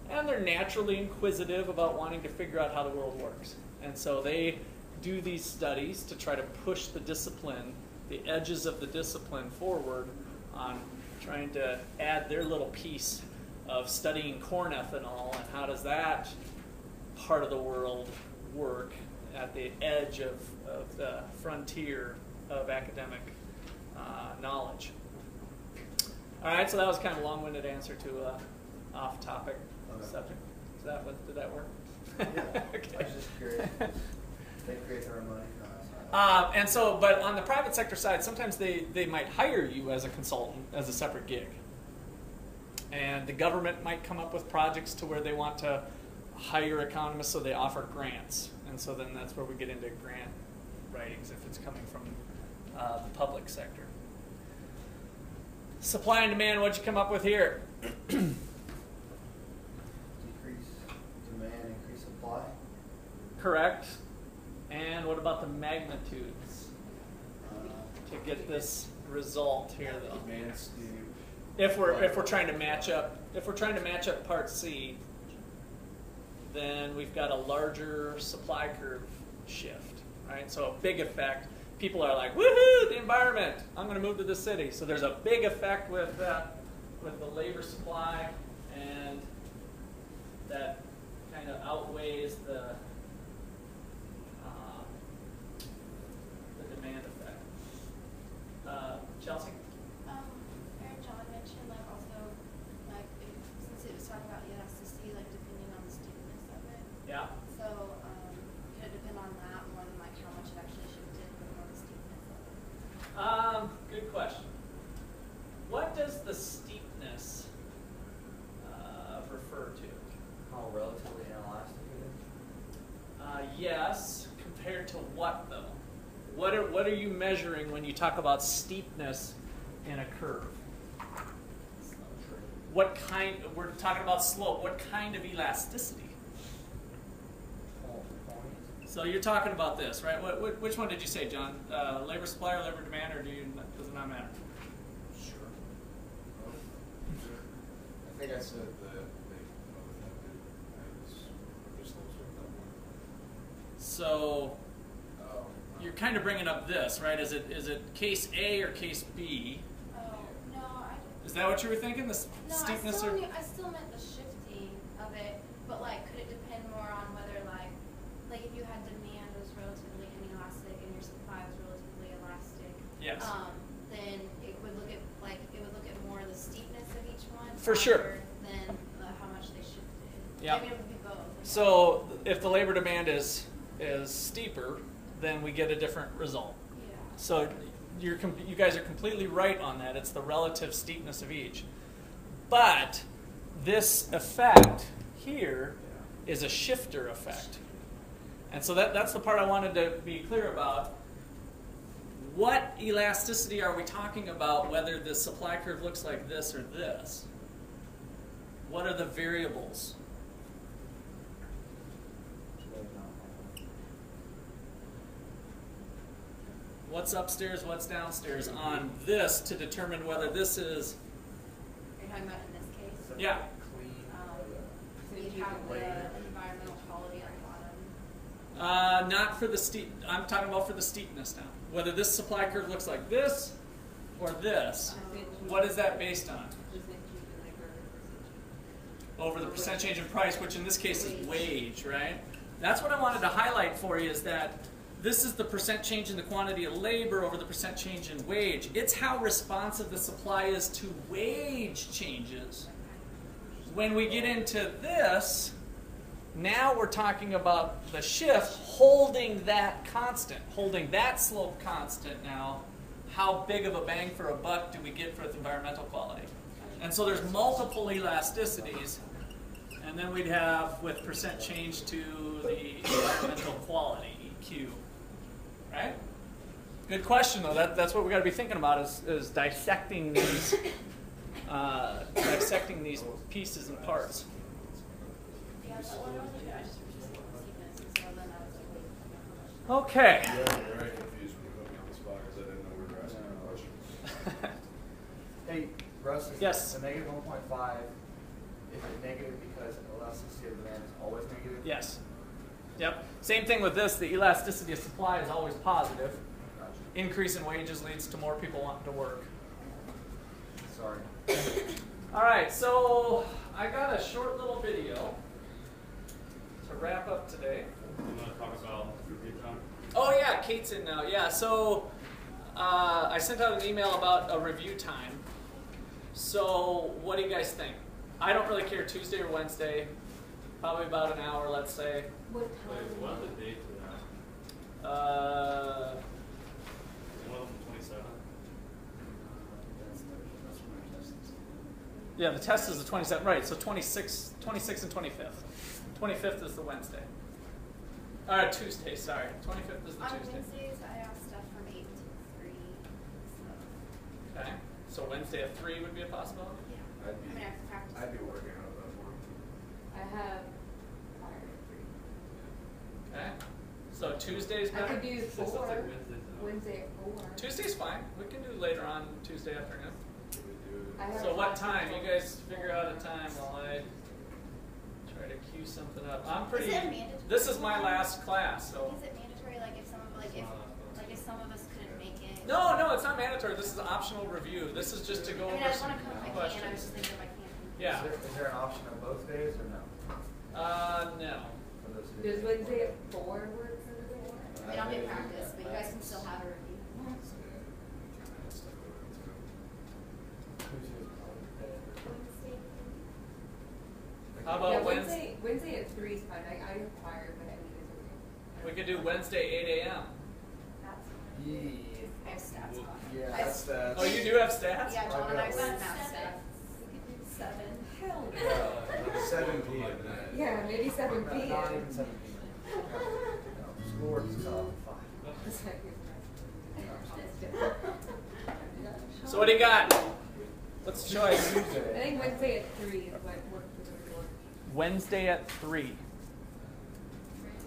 And they're naturally inquisitive about wanting to figure out how the world works. And so they do these studies to try to push the discipline, the edges of the discipline forward on trying to add their little piece of studying corn ethanol and how does that part of the world work at the edge of the frontier of academic knowledge. All right, so that was kind of a long-winded answer to a off-topic subject. Did that work? Yeah. Okay. I was just curious. They create their own money. And so, but on the private sector side, sometimes they might hire you as a consultant, as a separate gig. And the government might come up with projects to where they want to hire economists, so they offer grants. And so then that's where we get into grant writings if it's coming from the public sector. Supply and demand, what'd you come up with here? Decrease demand, increase supply. Correct. And what about the magnitudes to get this result here, though? Demand skew. If we're trying to match up part C, then we've got a larger supply curve shift, right? So a big effect. People are like, woohoo, the environment! I'm going to move to the city. So there's a big effect with the labor supply, and that kind of outweighs the demand effect. Chelsea? Aaron John mentioned since it was talking about elasticity, depending on the steepness of it. Yeah. So could it depend on that more than how much it actually shifted, but more the steepness of it? Good question. measuring when you talk about steepness in a curve? What kind, we're talking about slope, what kind of elasticity? So you're talking about this, right? Which one did you say, John? Labor supply or labor demand, or does it not matter? Sure. I think I said that So you're kind of bringing up this, right? Is it case A or case B? Oh, no, Is that what you were thinking? The no, steepness? I still meant the shifting of it, but like, could it depend more on whether like if you had demand was relatively inelastic and your supply was relatively elastic, Yes. then it would look at more the steepness of each one. For sure. Than how much they shifted. Yeah. Maybe it would be both. So if the labor demand is steeper, then we get a different result. Yeah. So you guys are completely right on that. It's the relative steepness of each. But this effect here is a shifter effect. And so that's the part I wanted to be clear about. What elasticity are we talking about, whether the supply curve looks like this or this? What are the variables? What's upstairs, what's downstairs on this to determine whether this is... You're talking about in this case? Yeah. So you have the environmental quality on the bottom. Not for the steep. I'm talking about for the steepness now. Whether this supply curve looks like this or this. What is that based on? Over the percent change in price, which in this case is wage, right? That's what I wanted to highlight for you, is that this is the percent change in the quantity of labor over the percent change in wage. It's how responsive the supply is to wage changes. When we get into this, now we're talking about the shift holding that constant, holding that slope constant now. How big of a bang for a buck do we get for its environmental quality? And so there's multiple elasticities. And then we'd have with percent change to the environmental quality, EQ. Right? Good question, though. That's what we got to be thinking about is dissecting these pieces and parts. Yeah, that one wasn't good. I just steepness, and so then I was like, Okay. Yeah, I'm very confused when you put me on the spot because I didn't know we were asking a question. Hey, Russ, is Yes. the negative 1.5, is it negative because elasticity of demand is always negative? Yes. Yep. Same thing with this. The elasticity of supply is always positive. Gotcha. Increase in wages leads to more people wanting to work. Sorry. All right, so I got a short little video to wrap up today. You want to talk about review time? Oh yeah, Kate's in now. Yeah, so I sent out an email about a review time. So what do you guys think? I don't really care, Tuesday or Wednesday. Probably about an hour, let's say. What Wait, time? what are the dates for that? One of them 27. That's when my test is. Yeah, the test is the 27th, right, so 26th and 25th. 25th is the Wednesday. Tuesday, sorry. 25th is the on Tuesday. Wednesdays, I have stuff from 8 to 3. So, Okay, so Wednesday at 3 would be a possibility? yeah. I'd I mean, I have to practice. I'd be working out of that morning. I have fire at 3. Okay, so Tuesday's I better? could do So it sounds 4. like Wednesday's out. Wednesday at 4. Tuesday's fine. We can do later on Tuesday afternoon. Should we do? I have So what class time? You until guys figure out a time while I try to cue something up. I'm pretty. Is it mandatory? This is my last class, so. Is it mandatory, like if some of if some of us couldn't make it? No, it's not mandatory. This is an optional review. This is just to go I mean, over I some want to come if I can. I questions. was just thinking if I can. Yeah. Is there an option on both days or no? No. For those who- Does Wednesday at 4 work for the day? I mean, I'll get practice, but you guys can still have a review. Tuesday's probably better. How about Yeah, Wednesday? Wednesday at 3 is fine. I require, but I mean, it's okay. We could do Wednesday 8 a.m. That's Yeah. I have stats on. Yeah, I- that's Oh, you do have stats? Yeah, John and I I've got got math stats. We could do 7. Hell no. 7 p.m. Yeah, maybe 7 p.m. Not even 7 p.m. No, schoolwork's till 5. It's like, Wednesday So what do you got? What's the choice? I think Wednesday at 3 is what works for everyone. Wednesday at 3.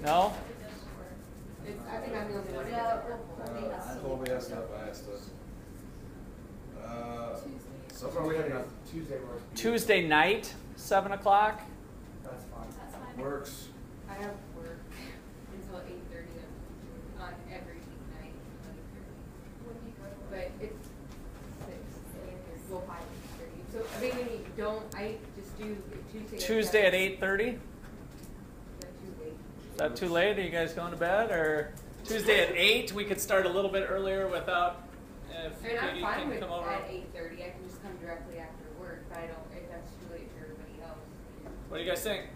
No? I think I'm the only one. Colby has stuff, I have stuff. So far we have enough. Tuesday works. Tuesday night, 7 o'clock. That's fine. That's fine. Works. I have work until 8:30 on every weeknight. When do you go to work? But it's 6. Well, 5, 8:30. So I mean, when you don't, I just do Tuesday. Tuesday at 8:30. That's too late. Is that too late? Are you guys going to bed? Or Tuesday at 8? We could start a little bit earlier without. If I mean, I'm Katie fine can with come over. at 8:30. I can just come directly after work, but I don't. If that's too late for everybody else. What do you guys think?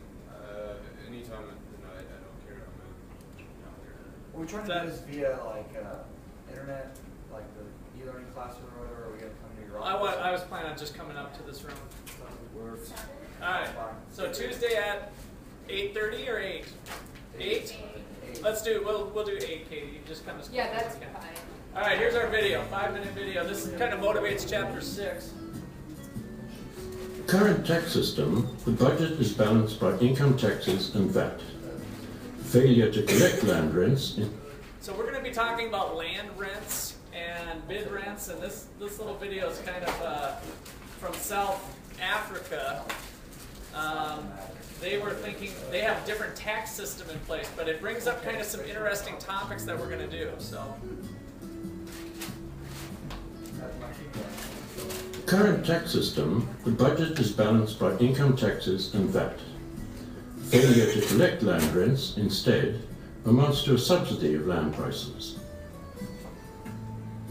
Anytime at the night, I don't care. I'm out there. Are we trying to do this via like internet, like the e-learning classroom or whatever? Or are we gonna come to your office? I was planning on just coming up to this room. Works. All right. Fine. So Tuesday at 8:30 or 8? 8? 8. Let's do. We'll do 8, Katie. You just come as Yeah, close as that's you can. fine. All right. Here's our video. 5-minute video. This kind of motivates chapter 6. Current tax system, the budget is balanced by income taxes and VAT. Failure to collect land rents. So we're going to be talking about land rents and bid rents, and this little video is kind of from South Africa. They were thinking they have a different tax system in place, but it brings up kind of some interesting topics that we're going to do. So. Current tax system, the budget is balanced by income taxes and VAT. Failure to collect land rents, instead, amounts to a subsidy of land prices.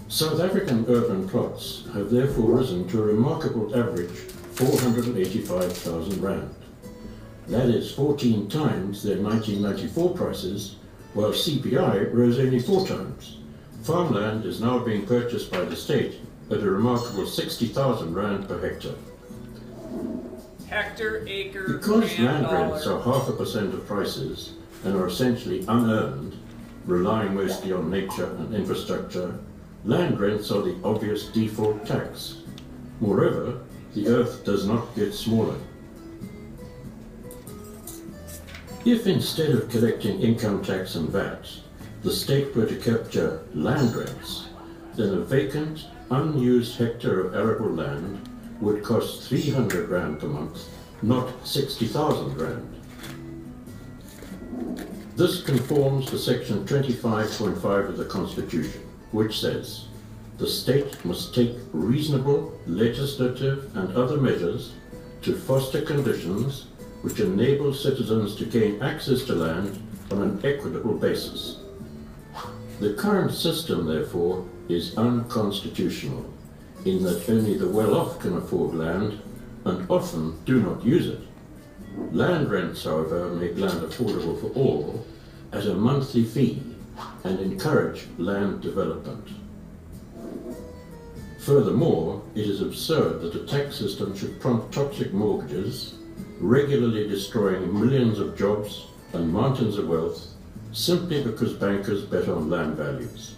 South African urban plots have therefore risen to a remarkable average 485,000 rand. That is 14 times their 1994 prices, while CPI rose only 4 times. Farmland is now being purchased by the state at a remarkable 60,000 rand per hectare. Hectare, acre, Because and land dollar. rents are 0.5% of prices and are essentially unearned, relying mostly on nature and infrastructure, land rents are the obvious default tax. Moreover, the earth does not get smaller. If instead of collecting income tax and VAT, the state were to capture land rents, then a vacant, unused hectare of arable land would cost 300 rand per month, not 60,000 rand. This conforms to section 25.5 of the Constitution, which says, the state must take reasonable legislative and other measures to foster conditions which enable citizens to gain access to land on an equitable basis. The current system, therefore, is unconstitutional, in that only the well-off can afford land and often do not use it. Land rents, however, make land affordable for all at a monthly fee and encourage land development. Furthermore, it is absurd that a tax system should prompt toxic mortgages, regularly destroying millions of jobs and mountains of wealth simply because bankers bet on land values.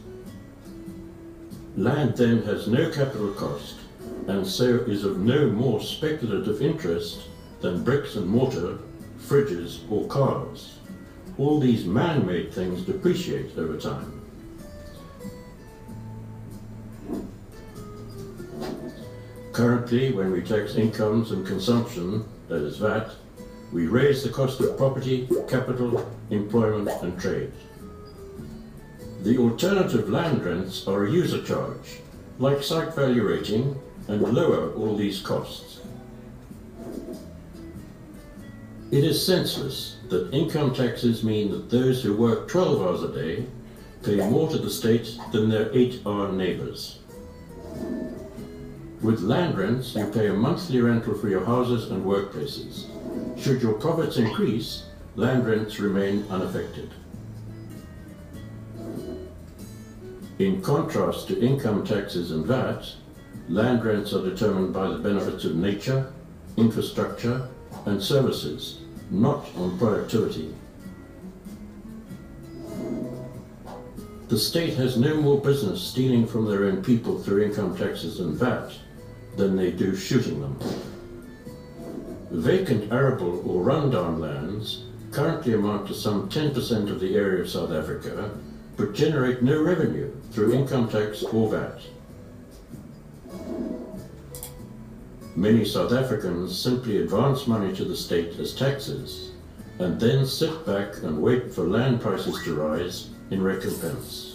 Land then has no capital cost and so is of no more speculative interest than bricks and mortar, fridges or cars. All these man-made things depreciate over time. Currently, when we tax incomes and consumption, that is VAT, we raise the cost of property, capital, employment and trade. The alternative land rents are a user charge, like site value rating, and lower all these costs. It is senseless that income taxes mean that those who work 12 hours a day pay more to the state than their 8-hour neighbours. With land rents, you pay a monthly rental for your houses and workplaces. Should your profits increase, land rents remain unaffected. In contrast to income taxes and VAT, land rents are determined by the benefits of nature, infrastructure, and services, not on productivity. The state has no more business stealing from their own people through income taxes and VAT than they do shooting them. Vacant arable or rundown lands currently amount to some 10% of the area of South Africa, but generate no revenue through income tax or VAT. Many South Africans simply advance money to the state as taxes and then sit back and wait for land prices to rise in recompense.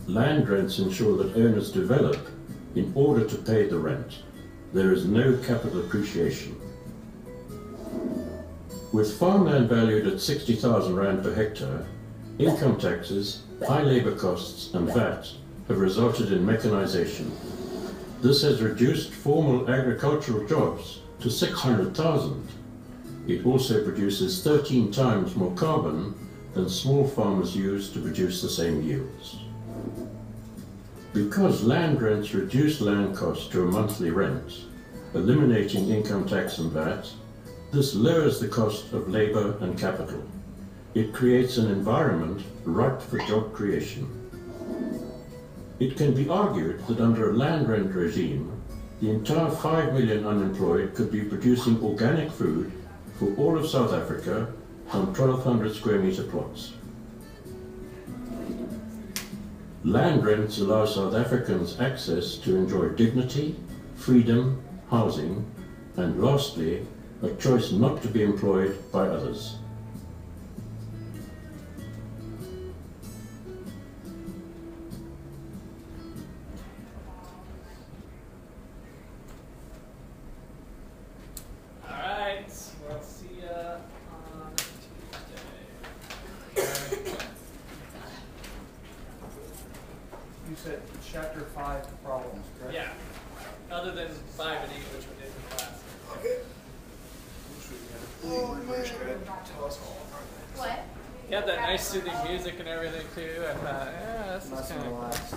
Land rents ensure that owners develop in order to pay the rent. There is no capital appreciation. With farmland valued at 60,000 rand per hectare, income taxes, high labour costs and VAT have resulted in mechanization. This has reduced formal agricultural jobs to 600,000. It also produces 13 times more carbon than small farmers use to produce the same yields. Because land rents reduce land costs to a monthly rent, eliminating income tax and VAT, this lowers the cost of labour and capital. It creates an environment ripe for job creation. It can be argued that under a land rent regime, the entire 5 million unemployed could be producing organic food for all of South Africa on 1,200 square metre plots. Land rents allow South Africans access to enjoy dignity, freedom, housing, and lastly, a choice not to be employed by others. Alright, we'll see ya on Tuesday. You said chapter 5 problems, correct? Yeah, other than 5 and 8, which we did in class. Okay. Tell us all about that. What? You had that nice soothing music and everything too. I thought, yeah, this is Nice kind and of relaxed.